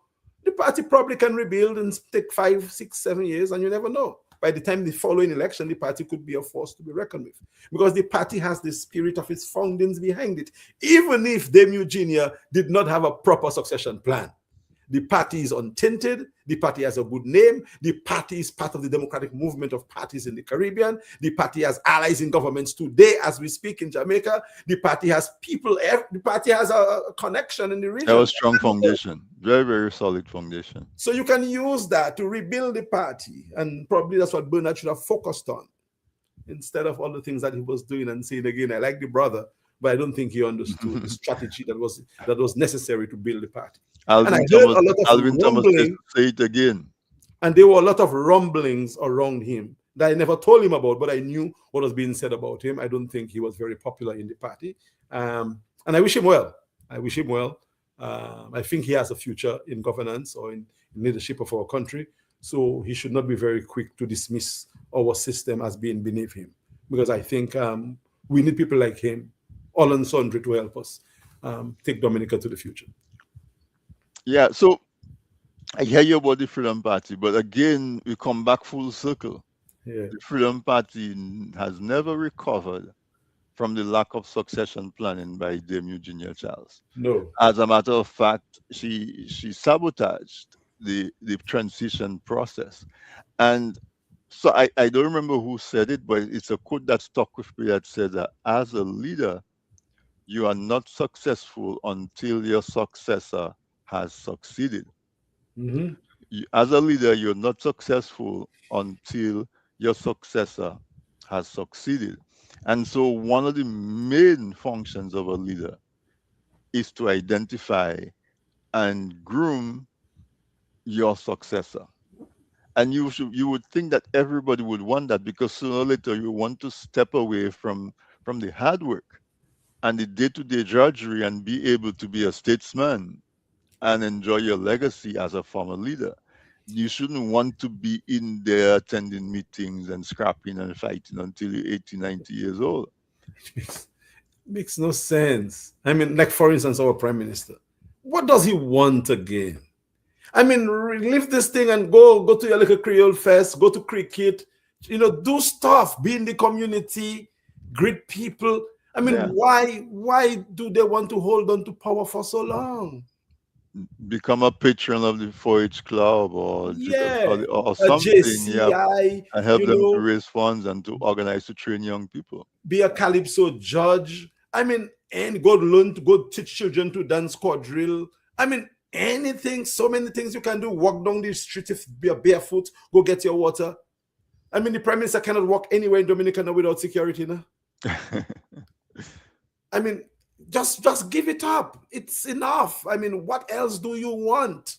The party probably can rebuild and take 5, 6, 7 years, and you never know. By the time the following election, the party could be a force to be reckoned with, because the party has the spirit of its foundings behind it. Even if Dame Eugenia did not have a proper succession plan, the party is untainted. The party has a good name. The party is part of the democratic movement of parties in the Caribbean. The party has allies in governments today as we speak in Jamaica. The party has people. The party has a connection in the region. A strong foundation. Very, very solid foundation. So you can use that to rebuild the party. And probably that's what Bernard should have focused on, instead of all the things that he was doing and saying again, I like the brother, but I don't think he understood the strategy that was necessary to build the party. Alvin Thomas says, say it again. And there were a lot of rumblings around him that I never told him about, but I knew what was being said about him. I don't think he was very popular in the party. And I wish him well. I think he has a future in governance or in leadership of our country. So he should not be very quick to dismiss our system as being beneath him, because I think we need people like him, all and sundry, to help us take Dominica to the future. Yeah, so I hear you about the Freedom Party, but again, we come back full circle. Yeah. The Freedom Party has never recovered from the lack of succession planning by Dame Eugenia Charles. No. As a matter of fact, she sabotaged the transition process. And so I don't remember who said it, but it's a quote that stuck with me that said that as a leader, you are not successful until your successor has succeeded. As a leader, you're not successful until your successor has succeeded. And so one of the main functions of a leader is to identify and groom your successor. And you would think that everybody would want that, because sooner or later you want to step away from the hard work and the day-to-day drudgery and be able to be a statesman and enjoy your legacy as a former leader. You shouldn't want to be in there attending meetings and scrapping and fighting until you're 80, 90 years old. Makes no sense. Like, for instance, our Prime Minister. What does he want again? Leave this thing and go to your little Creole fest, go to cricket, do stuff, be in the community, greet people. Why do they want to hold on to power for so long? Become a patron of the 4-H club or something, JCI, and help them to raise funds and to organize to train young people. Be a calypso judge. And go teach children to dance quadrille. Anything, so many things you can do. Walk down the street if you're barefoot, go get your water. I mean, the prime minister cannot walk anywhere in Dominica now without security now. I mean, just give it up. It's enough. I mean, what else do you want?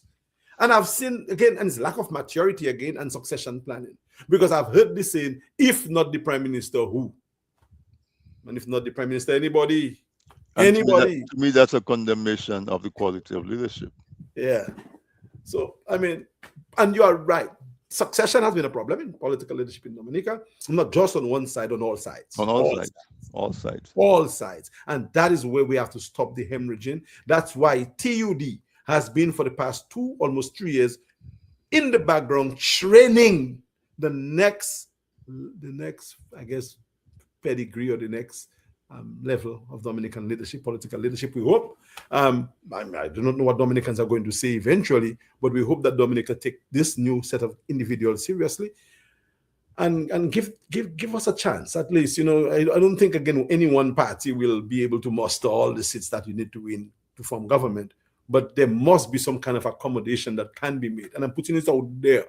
And I've seen again, and it's lack of maturity again and succession planning. Because I've heard this saying, if not the prime minister, who? And if not the prime minister, anybody. And Anybody. to me, that's a condemnation of the quality of leadership. Yeah. So, I mean, and you are right. Succession has been a problem in political leadership in Dominica, not just on one side, on all sides. On all sides. All sides. All sides. And that is where we have to stop the hemorrhaging. That's why TUD has been for the past almost 3 years in the background training the next, I guess, pedigree or the next level of Dominican leadership, political leadership, we hope. I do not know what Dominicans are going to say eventually, but we hope that Dominica take this new set of individuals seriously and give us a chance, at least. You know, I don't think, again, any one party will be able to muster all the seats that you need to win to form government, but there must be some kind of accommodation that can be made. And I'm putting it out there.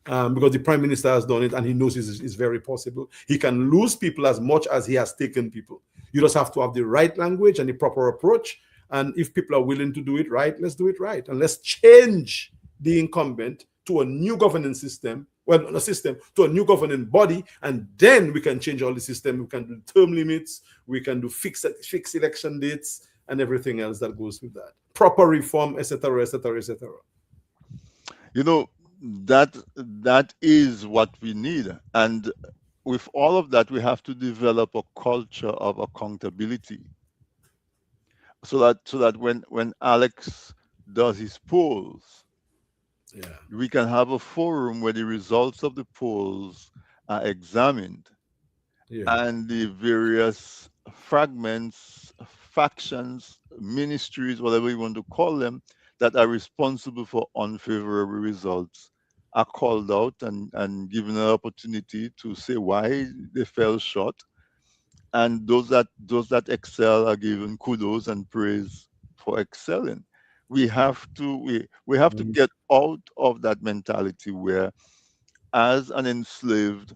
Because the prime minister has done it and he knows it's very possible. He can lose people as much as he has taken people. You just have to have the right language and the proper approach. And if people are willing to do it right, let's do it right. And let's change the incumbent to a new governing system, to a new governing body, and then we can change all the system. We can do term limits, we can do fixed election dates, and everything else that goes with that. Proper reform, etc., etc., etc. You know, that is what we need. And with all of that, we have to develop a culture of accountability. So that when Alex does his polls, we can have a forum where the results of the polls are examined, and the various fragments, factions, ministries, whatever you want to call them, that are responsible for unfavorable results are called out and given an opportunity to say why they fell short. And those that excel are given kudos and praise for excelling. We have to get out of that mentality where, as an enslaved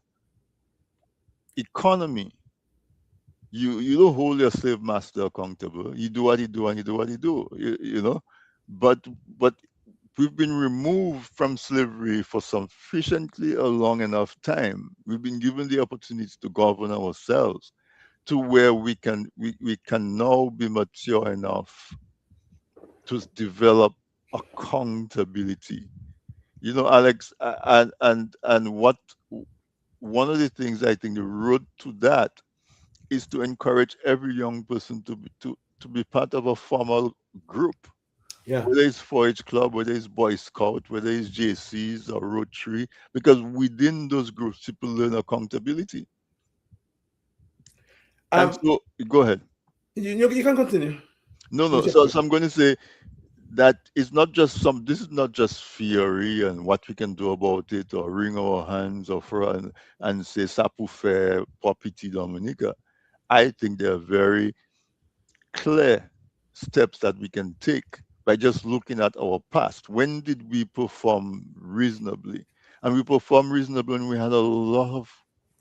economy, you don't hold your slave master accountable. You do what he do and you do what he do. You know, but we've been removed from slavery for sufficiently a long enough time. We've been given the opportunity to govern ourselves to where we can now be mature enough to develop accountability. You know, Alex, and what one of the things I think the road to that is to encourage every young person to be part of a formal group. Yeah. Whether it's 4-H club, whether it's Boy Scout, whether it's JCs or Rotary, because within those groups, people learn accountability. And so, go ahead. You can continue. No. So I'm going to say that it's not just this is not just theory and what we can do about it, or wring our hands or and say, ça pour faire property Dominica. I think there are very clear steps that we can take by just looking at our past. When did we perform reasonably? And we performed reasonably when we had a lot of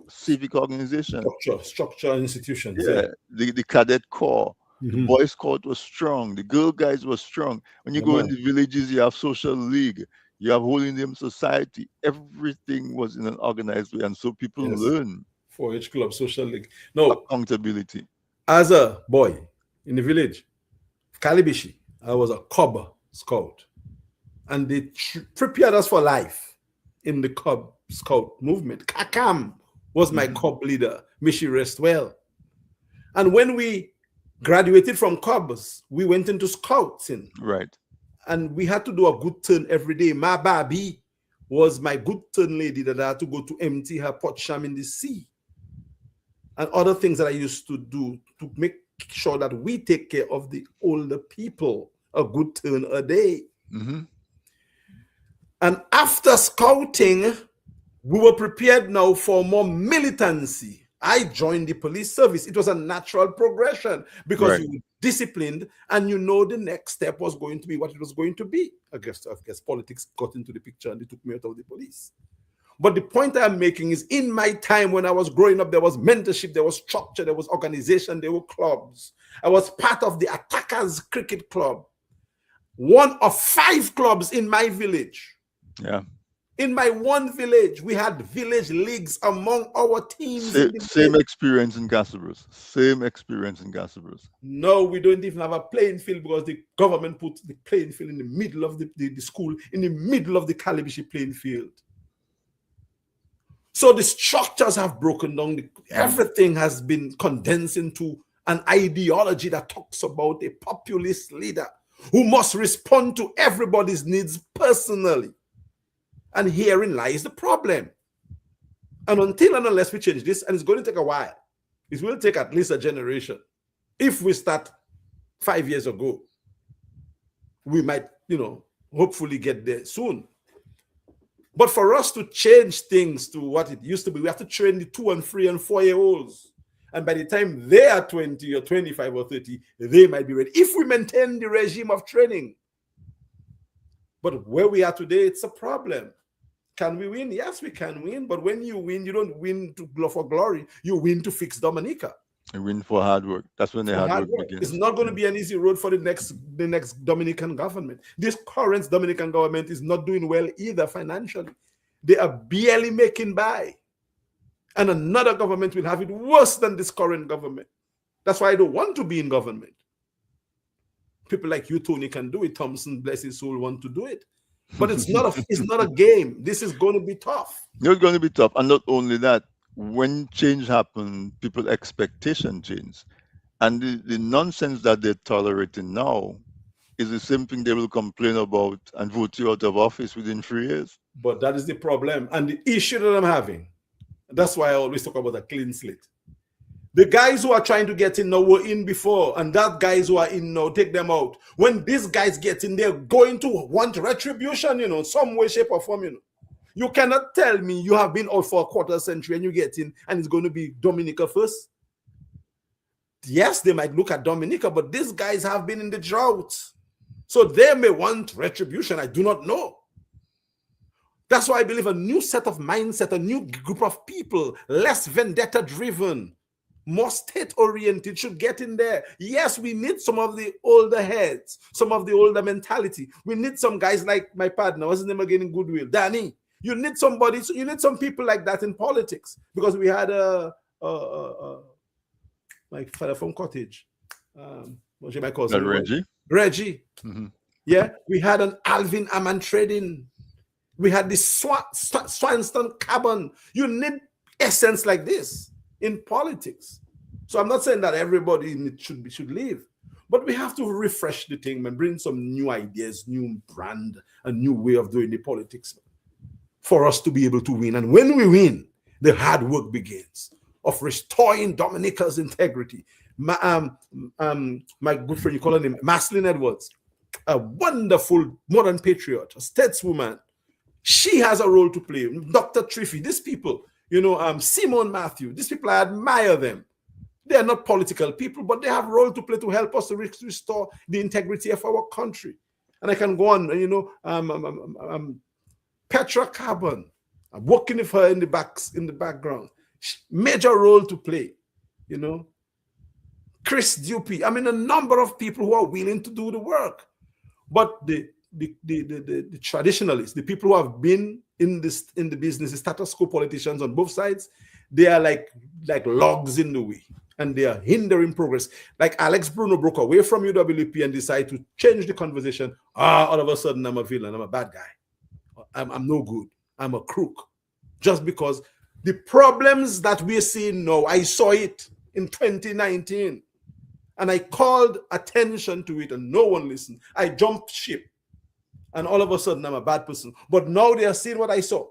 civic organizations. Structure institutions. Yeah. The cadet corps. The Boy Scout was strong. The Girl Guides were strong. When you go in the villages, you have social league. You have Whole Indian Society. Everything was in an organized way. And so people learn. 4-H club, social league. No. Accountability. As a boy in the village, Kalibishi, I was a Cub Scout. And they prepared us for life in the Cub Scout movement. Kakam was my Cub leader. May she rest well. And when we graduated from Cubs, we went into scouting. Right. And we had to do a good turn every day. My baby was my good turn lady that I had to go to empty her pot sham in the sea. And other things that I used to do to make sure that we take care of the older people, a good turn a day. And after scouting, we were prepared now for more militancy. I joined the police service. It was a natural progression because you were disciplined and you know the next step was going to be what it was going to be. I guess politics got into the picture and they took me out of the police. But the point I'm making is, in my time when I was growing up, there was mentorship, there was structure, there was organization, there were clubs. I was part of the Attackers Cricket Club, one of 5 clubs in my village. Yeah. In my one village, we had village leagues among our teams in the Same village. experience in Castlebrus. Same experience in Castlebrus. No, we don't even have a playing field because the government put the playing field in the middle of the school, in the middle of the Calibishi playing field. So the structures have broken down. Everything has been condensed into an ideology that talks about a populist leader who must respond to everybody's needs personally. And herein lies the problem. And until and unless we change this, and it's going to take a while, it will take at least a generation. If we start 5 years ago, we might, hopefully get there soon. But for us to change things to what it used to be, we have to train the 2 and 3 and 4-year-olds. And by the time they are 20 or 25 or 30, they might be ready. If we maintain the regime of training. But where we are today, it's a problem. Can we win? Yes, we can win. But when you win, you don't win for glory. You win to fix Dominica. You win for hard work. That's when the hard work begins. It's not going to be an easy road for the next Dominican government. This current Dominican government is not doing well either financially. They are barely making by. And another government will have it worse than this current government. That's why I don't want to be in government. People like you, Tony, can do it. Thompson, bless his soul, want to do it. But it's not a game. This is going to be tough. It's going to be tough. And not only that, when change happens, people's expectation change. And the nonsense that they're tolerating now is the same thing they will complain about and vote you out of office within 3 years. But that is the problem. And the issue that I'm having, that's why I always talk about a clean slate. The guys who are trying to get in now were in before, and that guys who are in now, take them out. When these guys get in, they're going to want retribution, some way, shape, or form, You cannot tell me you have been out for a quarter century and you get in and it's going to be Dominica first. Yes, they might look at Dominica, but these guys have been in the drought. So they may want retribution. I do not know. That's why I believe a new set of mindset, a new group of people, less vendetta driven, more state-oriented should get in there. Yes, we need some of the older heads, some of the older mentality. We need some guys like my partner, what's his name again in Goodwill? Danny. You need somebody, you need some people like that in politics. Because we had my father from Cottage. What's my cousin? Reggie. Reggie. Mm-hmm. Yeah, we had an Alvin Amantredin. We had this Swanston Cabin. You need essence like this in politics. So I'm not saying that everybody should leave, but we have to refresh the thing and bring some new ideas, new brand, a new way of doing the politics for us to be able to win. And when we win, the hard work begins of restoring Dominica's integrity. My good friend, you call her name, Maslin Edwards, a wonderful modern patriot, a stateswoman. She has a role to play. Dr. Triffy, these people, Simone Matthew, these people, I admire them. They are not political people, but they have a role to play to help us to restore the integrity of our country. And I can go on, Petra Carbon, I'm working with her in the background. Major role to play, Chris Dupy. I mean, a number of people who are willing to do the work. But the traditionalists, the people who have been in the business, the status quo politicians on both sides, they are like logs in the way, and they are hindering progress. Like Alex Bruno broke away from UWP and decided to change the conversation. All of a sudden I'm a villain, I'm a bad guy, I'm no good, I'm a crook. Just because the problems that we're seeing now, I saw it in 2019. And I called attention to it and no one listened. I jumped ship. And all of a sudden, I'm a bad person. But now they are seeing what I saw.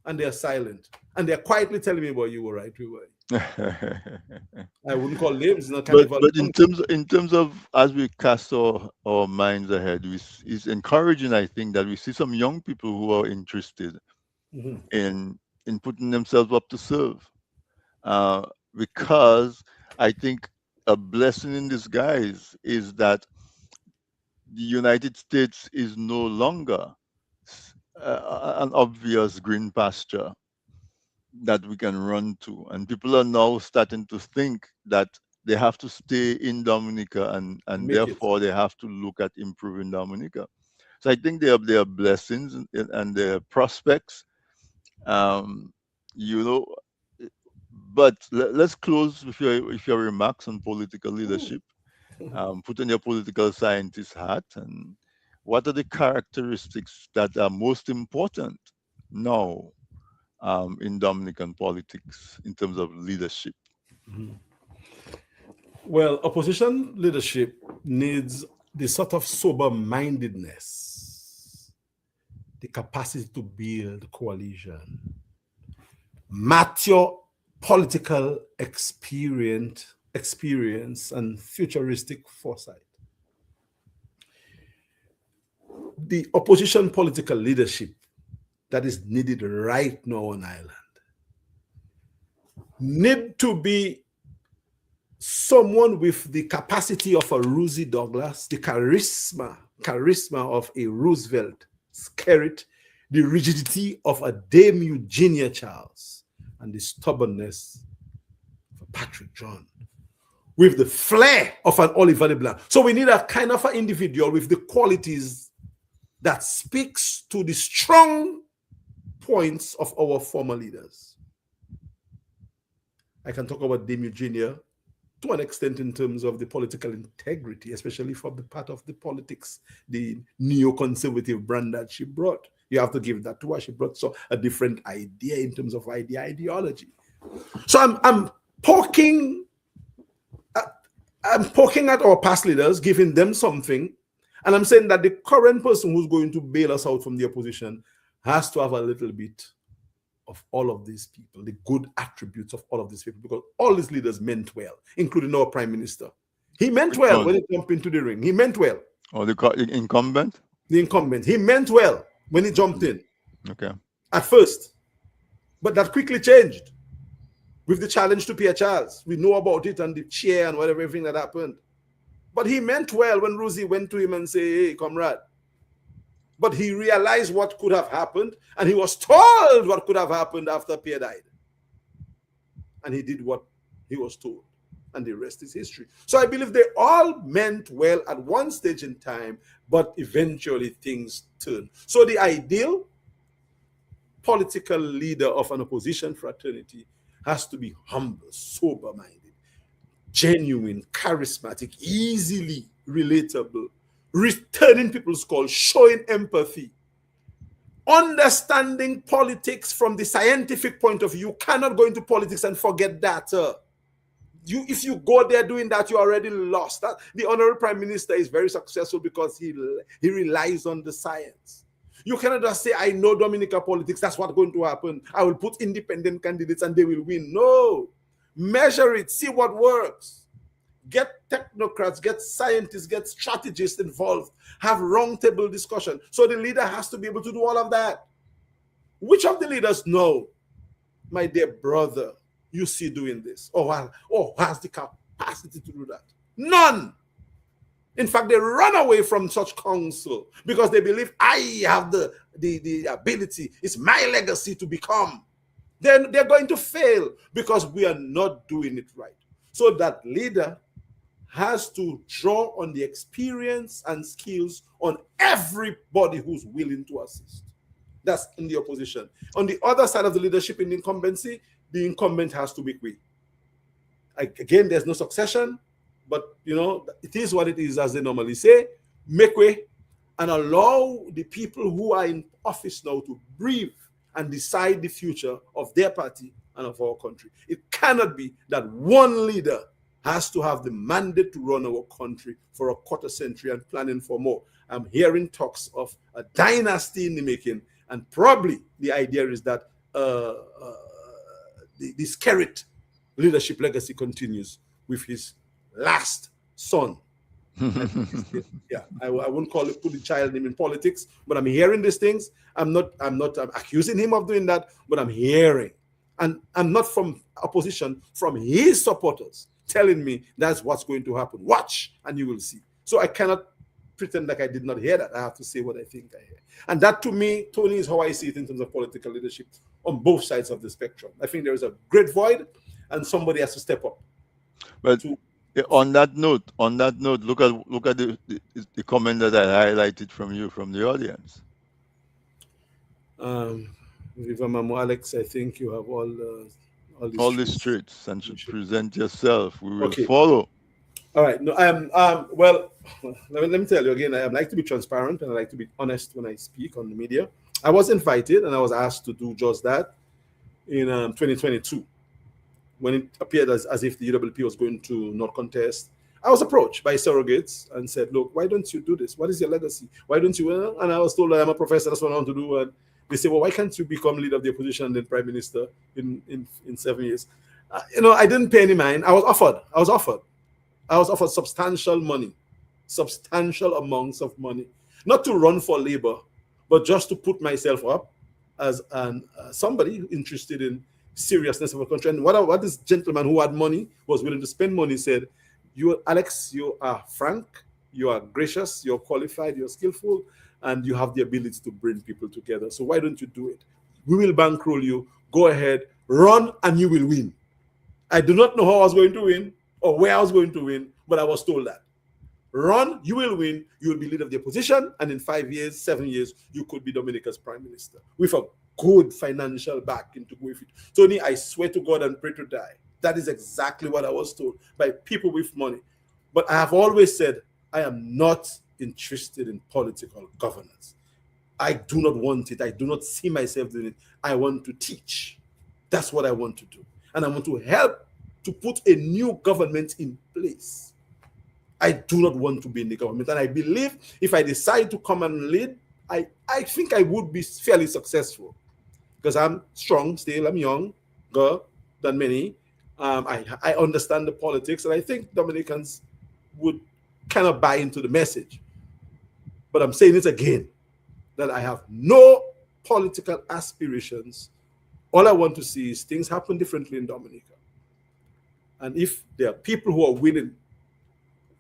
And they are silent. And they're quietly telling me, boy, you were right, we were right. I wouldn't call names. Not but in terms of as we cast our minds ahead, it's encouraging, I think, that we see some young people who are interested in putting themselves up to serve. Because I think a blessing in disguise is that the United States is no longer an obvious green pasture that we can run to. And people are now starting to think that they have to stay in Dominica, To and make it. therefore they have to look at improving Dominica. So I think there are blessings and there are prospects. Um, you know, but let's close with your remarks on political leadership. Put on your political scientist hat, and what are the characteristics that are most important now in Dominican politics in terms of leadership? Well, opposition leadership needs the sort of sober mindedness, the capacity to build coalition, mature political experience and futuristic foresight. The opposition political leadership that is needed right now on Ireland need to be someone with the capacity of a Rosie Douglas, the charisma of a Roosevelt Skerritt, the rigidity of a Dame Eugenia Charles, and the stubbornness of a Patrick John, with the flair of an Oliver LeBlanc. So we need a kind of an individual with the qualities that speaks to the strong points of our former leaders. I can talk about Dame Eugenia to an extent in terms of the political integrity, especially from the part of the politics, the neoconservative brand that she brought. You have to give that to her. She brought so a different idea in terms of ideology. So I'm poking at our past leaders, giving them something, and I'm saying that the current person who's going to bail us out from the opposition has to have a little bit of all of these people, the good attributes of all of these people, because all these leaders meant well, including our prime minister. He meant well when he jumped into the ring. He meant well. Or the incumbent? The incumbent. He meant well when he jumped in. Okay. At first. But that quickly changed with the challenge to Pierre Charles. We know about it and the chair and whatever, everything that happened. But he meant well when Rosie went to him and said, hey, comrade. But he realized what could have happened, and he was told what could have happened after Pierre died. And he did what he was told, and the rest is history. So I believe they all meant well at one stage in time, but eventually things turned. So the ideal political leader of an opposition fraternity has to be humble, sober-minded, genuine, charismatic, easily relatable, returning people's calls, showing empathy, understanding politics from the scientific point of view. You cannot go into politics and forget data. If you go there doing that, you're already lost. The Honorable Prime Minister is very successful because he relies on the science. You cannot just say, I know Dominica politics, that's what's going to happen. I will put independent candidates and they will win. No. Measure it, see what works. Get technocrats, get scientists, get strategists involved, have roundtable discussion. So the leader has to be able to do all of that. Which of the leaders know, my dear brother, you see doing this? Or has the capacity to do that? None. In fact, they run away from such counsel because they believe I have the ability. It's my legacy to become. Then they're going to fail because we are not doing it right. So that leader has to draw on the experience and skills on everybody who's willing to assist. That's in the opposition. On the other side of the leadership in the incumbency, the incumbent has to make way. Again, there's no succession, but it is what it is, as they normally say. Make way and allow the people who are in office now to breathe and decide the future of their party and of our country. It cannot be that one leader has to have the mandate to run our country for a quarter century and planning for more. I'm hearing talks of a dynasty in the making, and probably the idea is that the Skerritt leadership legacy continues with his last son. Yeah, I won't put the child name in politics, but I'm hearing these things. I'm not accusing him of doing that, but I'm hearing, and I'm not from opposition, from his supporters telling me that's what's going to happen. Watch and you will see. So I cannot pretend like I did not hear that. I have to say what I think I hear. And that, to me, Tony, is how I see it in terms of political leadership on both sides of the spectrum. I think there is a great void, and somebody has to step up. But To on that note, look at the comment that I highlighted from you from the audience. Viva Mamo Alex, I think you have all these All these truths. traits and You should should. present yourself. We will Okay. follow. All right. No, well, let me tell you again, I like to be transparent and I like to be honest when I speak on the media. I was invited and I was asked to do just that in 2022 when it appeared as if the UWP was going to not contest. I was approached by surrogates and said, look, why don't you do this? What is your legacy? Why don't you? Well, and I was told I'm a professor, that's what I want to do. And they say, well, why can't you become leader of the opposition and then prime minister in 7 years? I didn't pay any mind. I was offered substantial money, substantial amounts of money, not to run for labor, but just to put myself up as somebody interested in seriousness of a country. And what this gentleman who had money, was willing to spend money, said, you, Alex, you are frank, you are gracious, you're qualified, you're skillful, and you have the ability to bring people together. So why don't you do it? We will bankroll you. Go ahead, run, and you will win. I do not know how I was going to win or where I was going to win, but I was told that. Run, you will win, you will be leader of the opposition, and in 5 years, 7 years, you could be Dominica's prime minister with a good financial backing to go with it. Tony, I swear to God and pray to die. That is exactly what I was told by people with money. But I have always said, I am not interested in political governance. I do not want it. I do not see myself doing it. I want to teach. That's what I want to do. And I want to help to put a new government in place. I do not want to be in the government. And I believe if I decide to come and lead, I think I would be fairly successful because I'm strong still. I'm younger than many. I understand the politics, and I think Dominicans would kind of buy into the message. But I'm saying it again, that I have no political aspirations. All I want to see is things happen differently in Dominica. And if there are people who are willing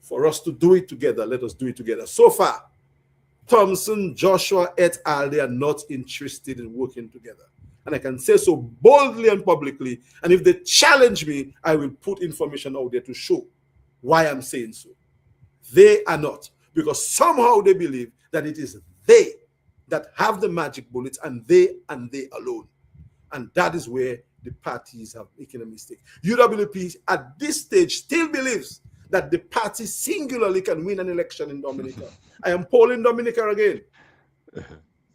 for us to do it together, let us do it together. So far, Thompson, Joshua, et al., they are not interested in working together. And I can say so boldly and publicly. And if they challenge me, I will put information out there to show why I'm saying so. They are not, because somehow they believe that it is they that have the magic bullets, and they alone. And that is where the parties have making a mistake. UWP at this stage still believes that the party singularly can win an election in Dominica. I am polling Dominica again.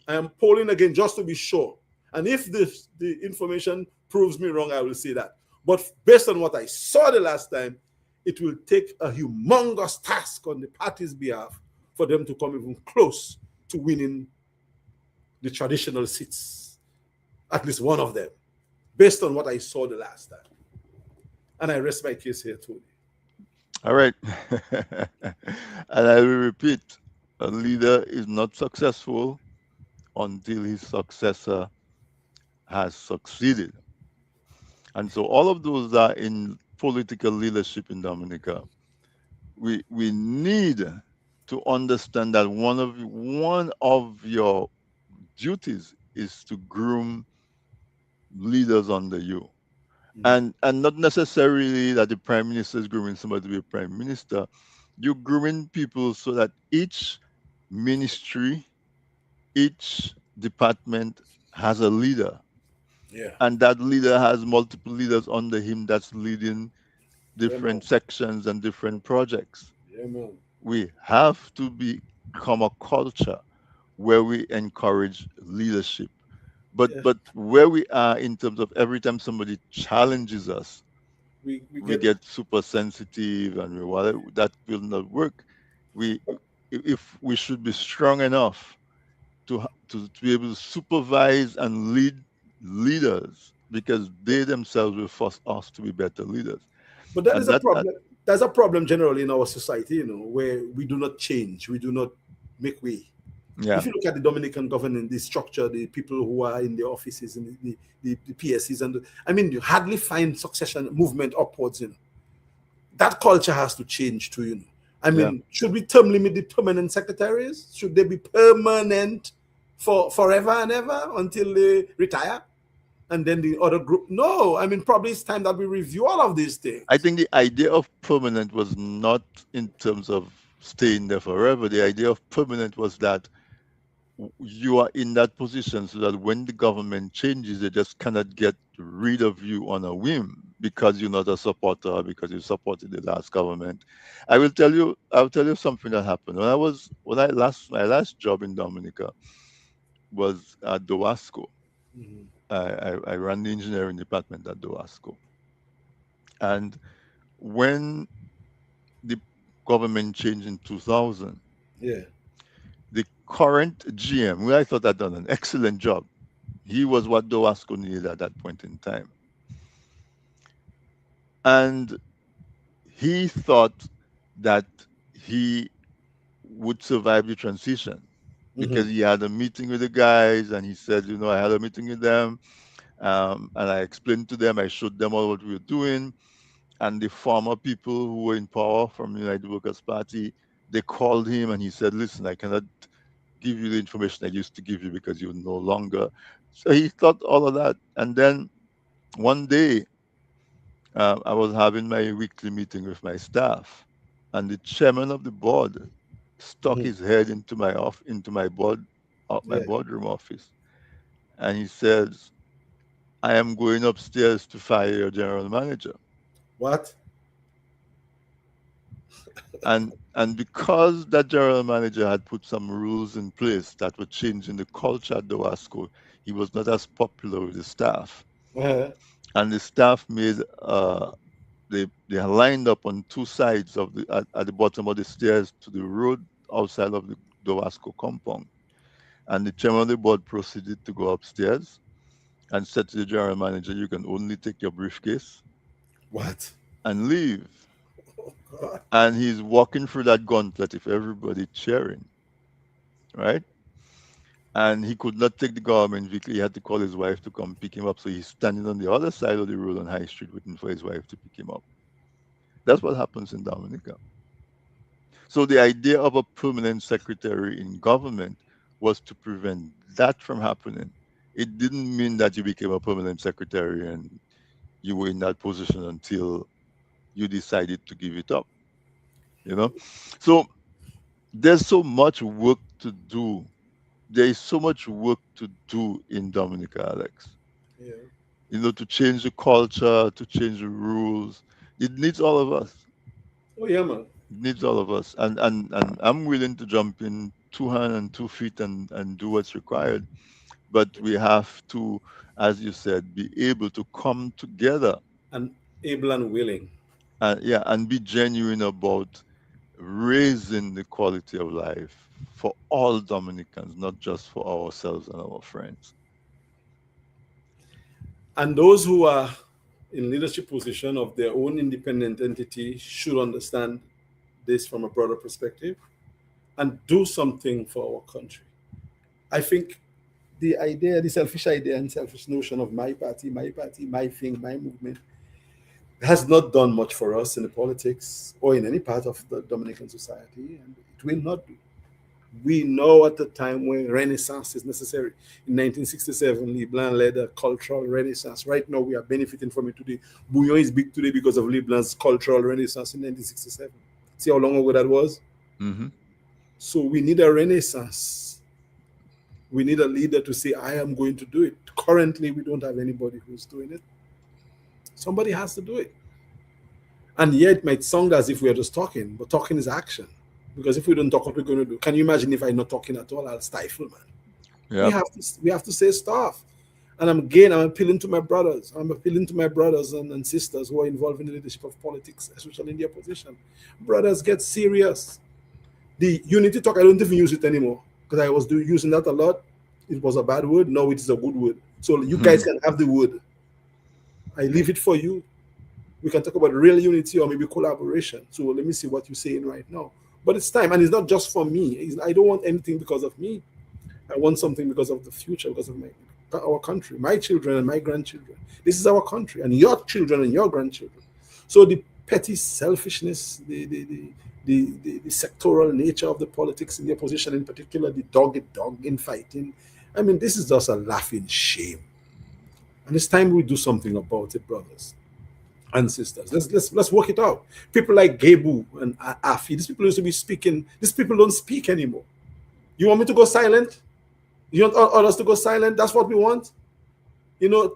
I am polling again just to be sure. And if the information proves me wrong, I will say that. But based on what I saw the last time, it will take a humongous task on the party's behalf for them to come even close to winning the traditional seats, at least one of them, based on what I saw the last time. And I rest my case here, Tony. All right. And I will repeat, a leader is not successful until his successor has succeeded. And so all of those are in political leadership in Dominica. We need to understand that one of your duties is to groom leaders under you. And not necessarily that the prime minister is grooming somebody to be a prime minister. You're grooming people so that each ministry, each department has a leader. Yeah. And that leader has multiple leaders under him that's leading different sections and different projects. Yeah, man. We have to become a culture where we encourage leadership. But where we are in terms of every time somebody challenges us, we get super sensitive, and that will not work. If we should be strong enough to be able to supervise and lead leaders, because they themselves will force us to be better leaders. But that is a problem. There's a problem generally in our society, where we do not change, we do not make way. Yeah. If you look at the Dominican government, the structure, the people who are in the offices and the PSCs, and you hardly find succession movement upwards. That culture has to change too. I Yeah. mean, should we term limit the permanent secretaries? Should they be permanent for forever and ever until they retire? And then the other group? No, I mean, probably it's time that we review all of these I things. think the idea of permanent was not in terms of staying there forever. The idea of permanent was that you are in that position so that when the government changes, they just cannot get rid of you on a whim because you're not a supporter or because you supported the last government. I'll tell you something that happened. My last job in Dominica was at Dowasco. Mhm. I ran the engineering department at Dowasco. And when the government changed in 2000, Yeah. the current GM, who I thought had done an excellent job, he was what Dowasco needed at that point in time. And he thought that he would survive the transition because Hmm. he had a meeting with the guys and he said, I had a meeting with them, and I explained to them, I showed them all what we were doing. And the former people who were in power from the United Workers' Party, they called him and he said, listen, I cannot give you the information I used to give you because you're no longer. So he thought all of that. And then one day, I was having my weekly meeting with my staff, and the chairman of the board stuck Hmm. his head into my Yeah. boardroom office, and he says, "I am going upstairs to fire your general manager." What? And because that general manager had put some rules in place that were changing the culture at the Wasco, he was not as popular with the staff, Uh-huh. and the staff made they lined up on two sides at the bottom of the stairs to the road outside of the Dowasco compound. And the chairman of the board proceeded to go upstairs and said to the general manager, "You can only take your briefcase What? and leave." Oh, God. And he's walking through that gauntlet with everybody cheering, right? And he could not take the government vehicle. He had to call his wife to come pick him up. So he's standing on the other side of the road on High Street waiting for his wife to pick him up. That's what happens in Dominica. So the idea of a permanent secretary in government was to prevent that from happening. It didn't mean that you became a permanent secretary and you were in that position until you decided to give it up, you know? So there's so much work to do. There is so much work to do in Dominica, Alex. Yeah. To change the culture, to change the rules. It needs all of us. Oh, yeah, man. It needs all of us. And I'm willing to jump in 2 hands and 2 feet and do what's required. But we have to, as you said, be able to come together And able and willing. and be genuine about raising the quality of life for all Dominicans, not just for ourselves and our friends. And those who are in leadership position of their own independent entity should understand this from a broader perspective and do something for our country. I think the idea, the selfish idea and selfish notion of my party, my thing, my movement has not done much for us in the politics or in any part of the Dominican society, and it will not do. We know at the time when Renaissance is necessary. In 1967, Leblanc led a cultural renaissance. Right now, we are benefiting from it today. Bouillon is big today because of Leblanc's cultural renaissance in 1967. See how long ago that was? Hmm. So we need a renaissance. We need a leader to say, I am going to do it. Currently, we don't have anybody who's doing it. Somebody has to do it. And yet, it might sound as if we are just talking, but talking is action. Because if we don't talk, what we're going to do? Can you imagine if I'm not talking at all? I'll stifle, man. Yeah. We have to say stuff. And I'm appealing to my brothers. I'm appealing to my brothers and sisters who are involved in the leadership of politics, especially in their position. Brothers, get serious. The unity talk, I don't even use it anymore because I was using that a lot. It was a bad word. Now it is a good word. So you guys can have the word. I leave it for you. We can talk about real unity or maybe collaboration. So let me see what you're saying right now. But it's time, and it's not just for me. I don't want anything because of me. I want something because of the future, because of our country, my children and my grandchildren. This is our country, and your children and your grandchildren. So the petty selfishness, the sectoral nature of the politics in the opposition, in particular, the dog eat dog in fighting. I mean, this is just a laughing shame. And it's time we do something about it, brothers and sisters. Let's work it out. People like Gebu and Afi, these people used to be speaking. These people don't speak anymore. You want me to go silent? You want others to go silent? That's what we want. You know,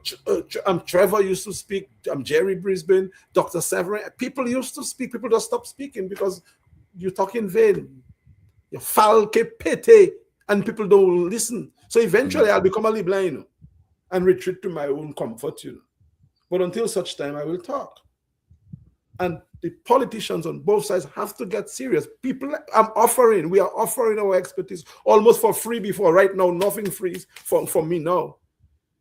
Trevor used to speak. Jerry Brisbane, Dr. Severin. People used to speak. People just stopped speaking because you talk in vain. You falke pete, and people don't listen. So eventually, I'll become a Libyan, and retreat to my own comfort, But until such time, I will talk. And the politicians on both sides have to get serious. We are offering our expertise almost for free before. Right now, nothing free for me now.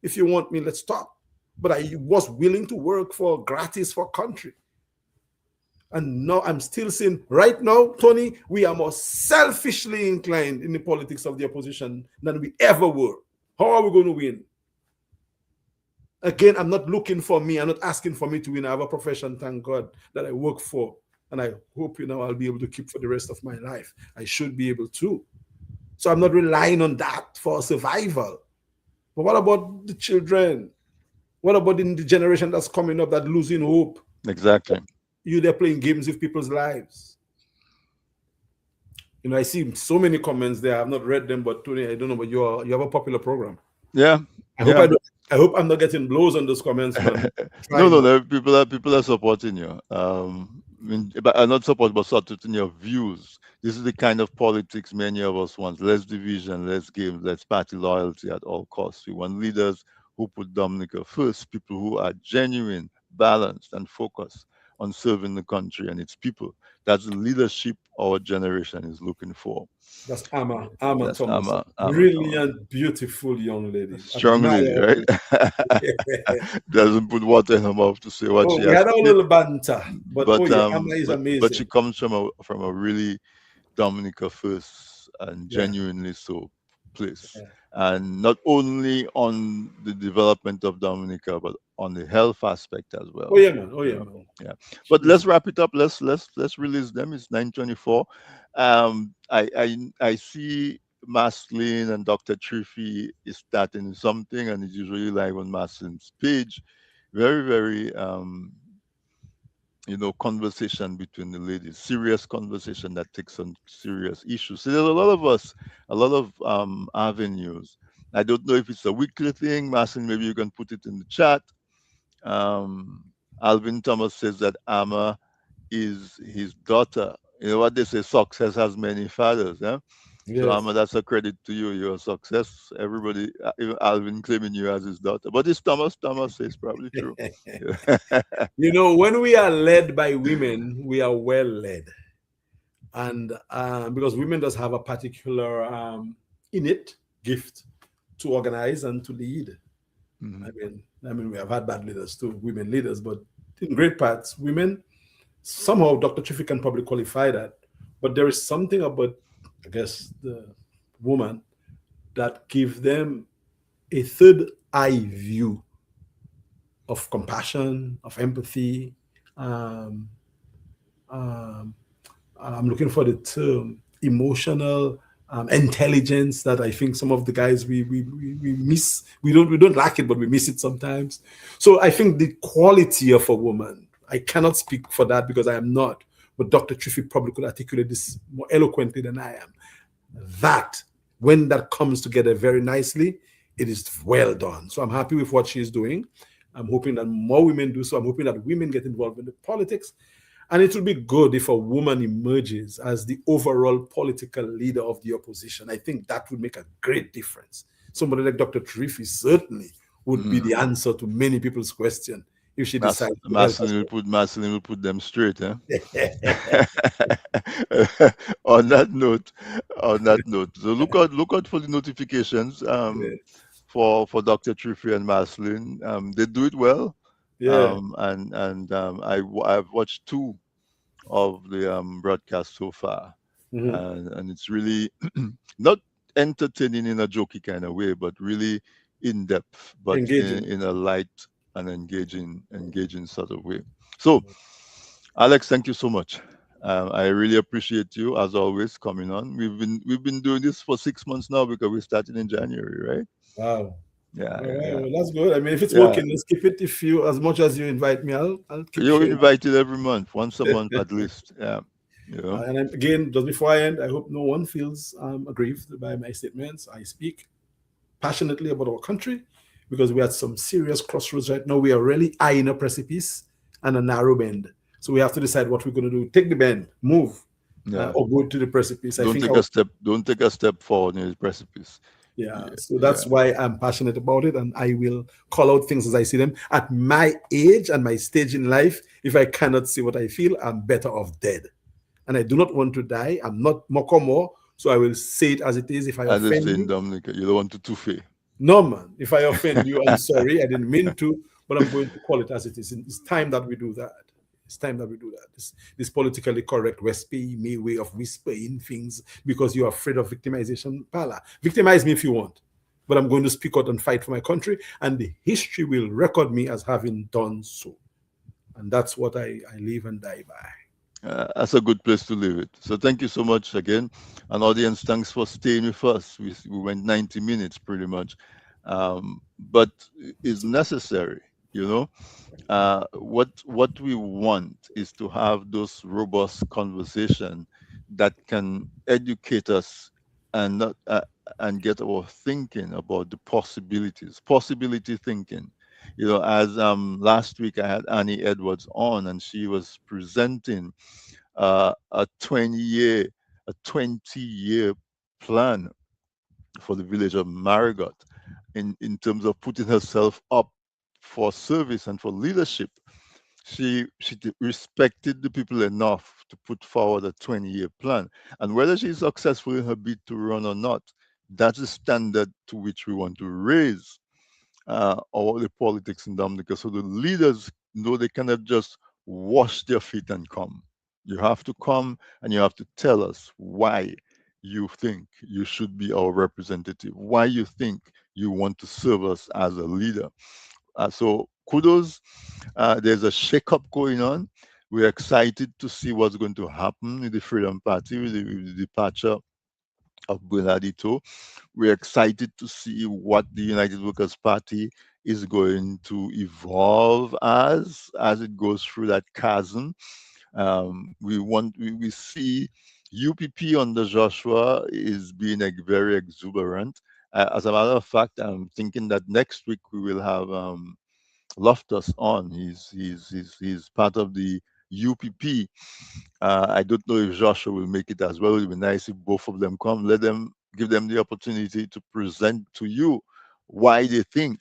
If you want me, let's talk. But I was willing to work for gratis for country. And now I'm still saying, right now, Tony, we are more selfishly inclined in the politics of the opposition than we ever were. How are we going to win? Again, I'm not looking for me. I'm not asking for me to win. I have a profession, thank God, that I work for. And I hope, I'll be able to keep for the rest of my life. I should be able to. So I'm not relying on that for survival. But what about the children? What about the generation that's coming up that losing hope? Exactly. They're playing games with people's lives. I see so many comments there. I've not read them, but Tony, I don't know, but you have a popular program. Yeah. I hope I'm not getting blows on those comments, man. No. People are supporting you. But are not support, but supporting your views. This is the kind of politics many of us want: less division, less games, less party loyalty at all costs. We want leaders who put Dominica first, people who are genuine, balanced, and focused on serving the country and its people. That's the leadership our generation is looking for. That's Amma Thomas. Amma Brilliant, Thomas. Beautiful young lady. Strong lady, right? Doesn't put water in her mouth to say what she we has. had a little banter, but Amma is amazing. But she comes from a really Dominica first and genuinely so place. Yeah. And not only on the development of Dominica, but on the health aspect as well. Man. Yeah. But let's wrap it up. Let's release them. It's 9:24. I see Maslin and Dr. Triffy is starting something, and it's usually live on Maslin's page. Very, very conversation between the ladies, serious conversation that takes on serious issues. So there's a lot of avenues. I don't know if it's a weekly thing. Marcin, maybe you can put it in the chat. Alvin Thomas says that Amma is his daughter. You know what they say, success has many fathers. Yeah? Yes. So Amma, that's a credit to you. You're a success. Everybody, even Alvin claiming you as his daughter. But it's Thomas. Thomas says probably true. When we are led by women, we are well led. And because women just have a particular innate gift to organize and to lead. Mm-hmm. I mean, we have had bad leaders too, women leaders, but in great parts, women, somehow Dr. Triffy can probably qualify that. But there is something about, I guess, the woman that gives them a third eye view of compassion, of empathy. I'm looking for the term emotional intelligence that I think some of the guys we miss. We don't lack it, but we miss it sometimes. So I think the quality of a woman, I cannot speak for that because I am not, but Dr. Triffy probably could articulate this more eloquently than I am. That when that comes together very nicely, it is well done. So I'm happy with what she's doing. I'm hoping that more women do so. I'm hoping that women get involved in the politics. And it will be good if a woman emerges as the overall political leader of the opposition. I think that would make a great difference. Somebody like Dr. Triffy certainly would be the answer to many people's question if she decides. Marcelin will put them straight, huh? On that note, so look out for the notifications for Dr. Triffy and Marcelin. They do it well. Yeah. I've watched 2 of the broadcasts so far, and it's really not entertaining in a jokey kind of way, but really in depth, but in a light and engaging sort of way. So, Alex, thank you so much. I really appreciate you as always coming on. We've been doing this for 6 months now because we started in January, right? Wow. Yeah, All yeah, right. yeah, Well, that's good. I mean, if it's yeah. working, let's keep it. If you, as much as you invite me, I'll keep You're sharing. invited every month, once a month at least. Yeah, you know. Again, just before I end, I hope no one feels aggrieved by my statements. I speak passionately about our country because we're at some serious crossroads right now. We are really eyeing a precipice and a narrow bend. So we have to decide what we're going to do. Take the bend, move, Yeah. or go to the precipice. I Don't think take a step. Don't take a step forward in the precipice. yeah, Yeah, so yeah. that's why I'm passionate about it, and I will call out things as I see them. At my age and my stage in life, if I cannot see what I feel, I'm better off dead. And I do not want to die. I'm not more, so I will say it as it is. If I As they offend say in you, Dominica, you don't want to touffe. no man. If I offend you, I'm sorry. I didn't mean to, but I'm going to call it as it is. It's time that we do that. It's time that we do that. This politically correct recipe, me way of whispering things because you're afraid of victimization. Pala, victimize me if you want, but I'm going to speak out and fight for my country, and the history will record me as having done so. And that's what I live and die by. That's a good place to leave it. So thank you so much again, and audience. Thanks for staying with us. We went 90 minutes pretty much, but it's necessary. You know, what we want is to have those robust conversation that can educate us and not and get our thinking about the possibilities, possibility thinking. As last week I had Annie Edwards on, and she was presenting a 20-year plan for the village of Marigot in terms of putting herself up for service and for leadership. She respected the people enough to put forward a 20-year plan. And whether she's successful in her bid to run or not, that's the standard to which we want to raise all the politics in Dominica. So the leaders know they cannot just wash their feet and come. You have to come and you have to tell us why you think you should be our representative, why you think you want to serve us as a leader. So kudos. There's a shake-up going on. We're excited to see what's going to happen with the Freedom Party with the departure of Bernardito. We're excited to see what the United Workers Party is going to evolve as it goes through that chasm. We see UPP under Joshua is being very exuberant. As a matter of fact, I'm thinking that next week we will have Loftus on. He's part of the UPP. I don't know if Joshua will make it as well. It would be nice if both of them come. Give them the opportunity to present to you why they think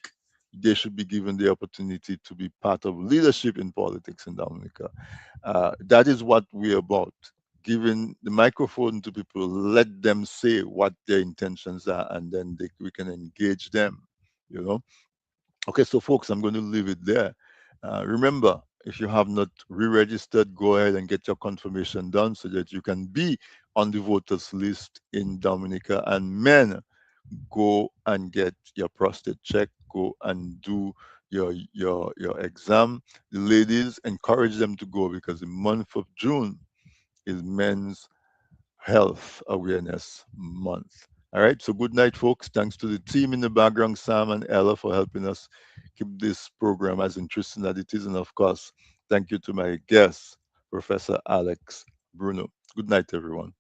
they should be given the opportunity to be part of leadership in politics in Dominica. That is what we're about. Giving the microphone to people, let them say what their intentions are, and then we can engage them. You know. Okay, so folks, I'm going to leave it there. Remember, if you have not re-registered, go ahead and get your confirmation done so that you can be on the voters list in Dominica. And men, go and get your prostate check. Go and do your exam. The ladies, encourage them to go because the month of June is Men's Health Awareness Month. All right. So good night, folks. Thanks to the team in the background, Sam and Ella, for helping us keep this program as interesting as it is. And of course, thank you to my guest, Professor Alex Bruno. Good night, everyone.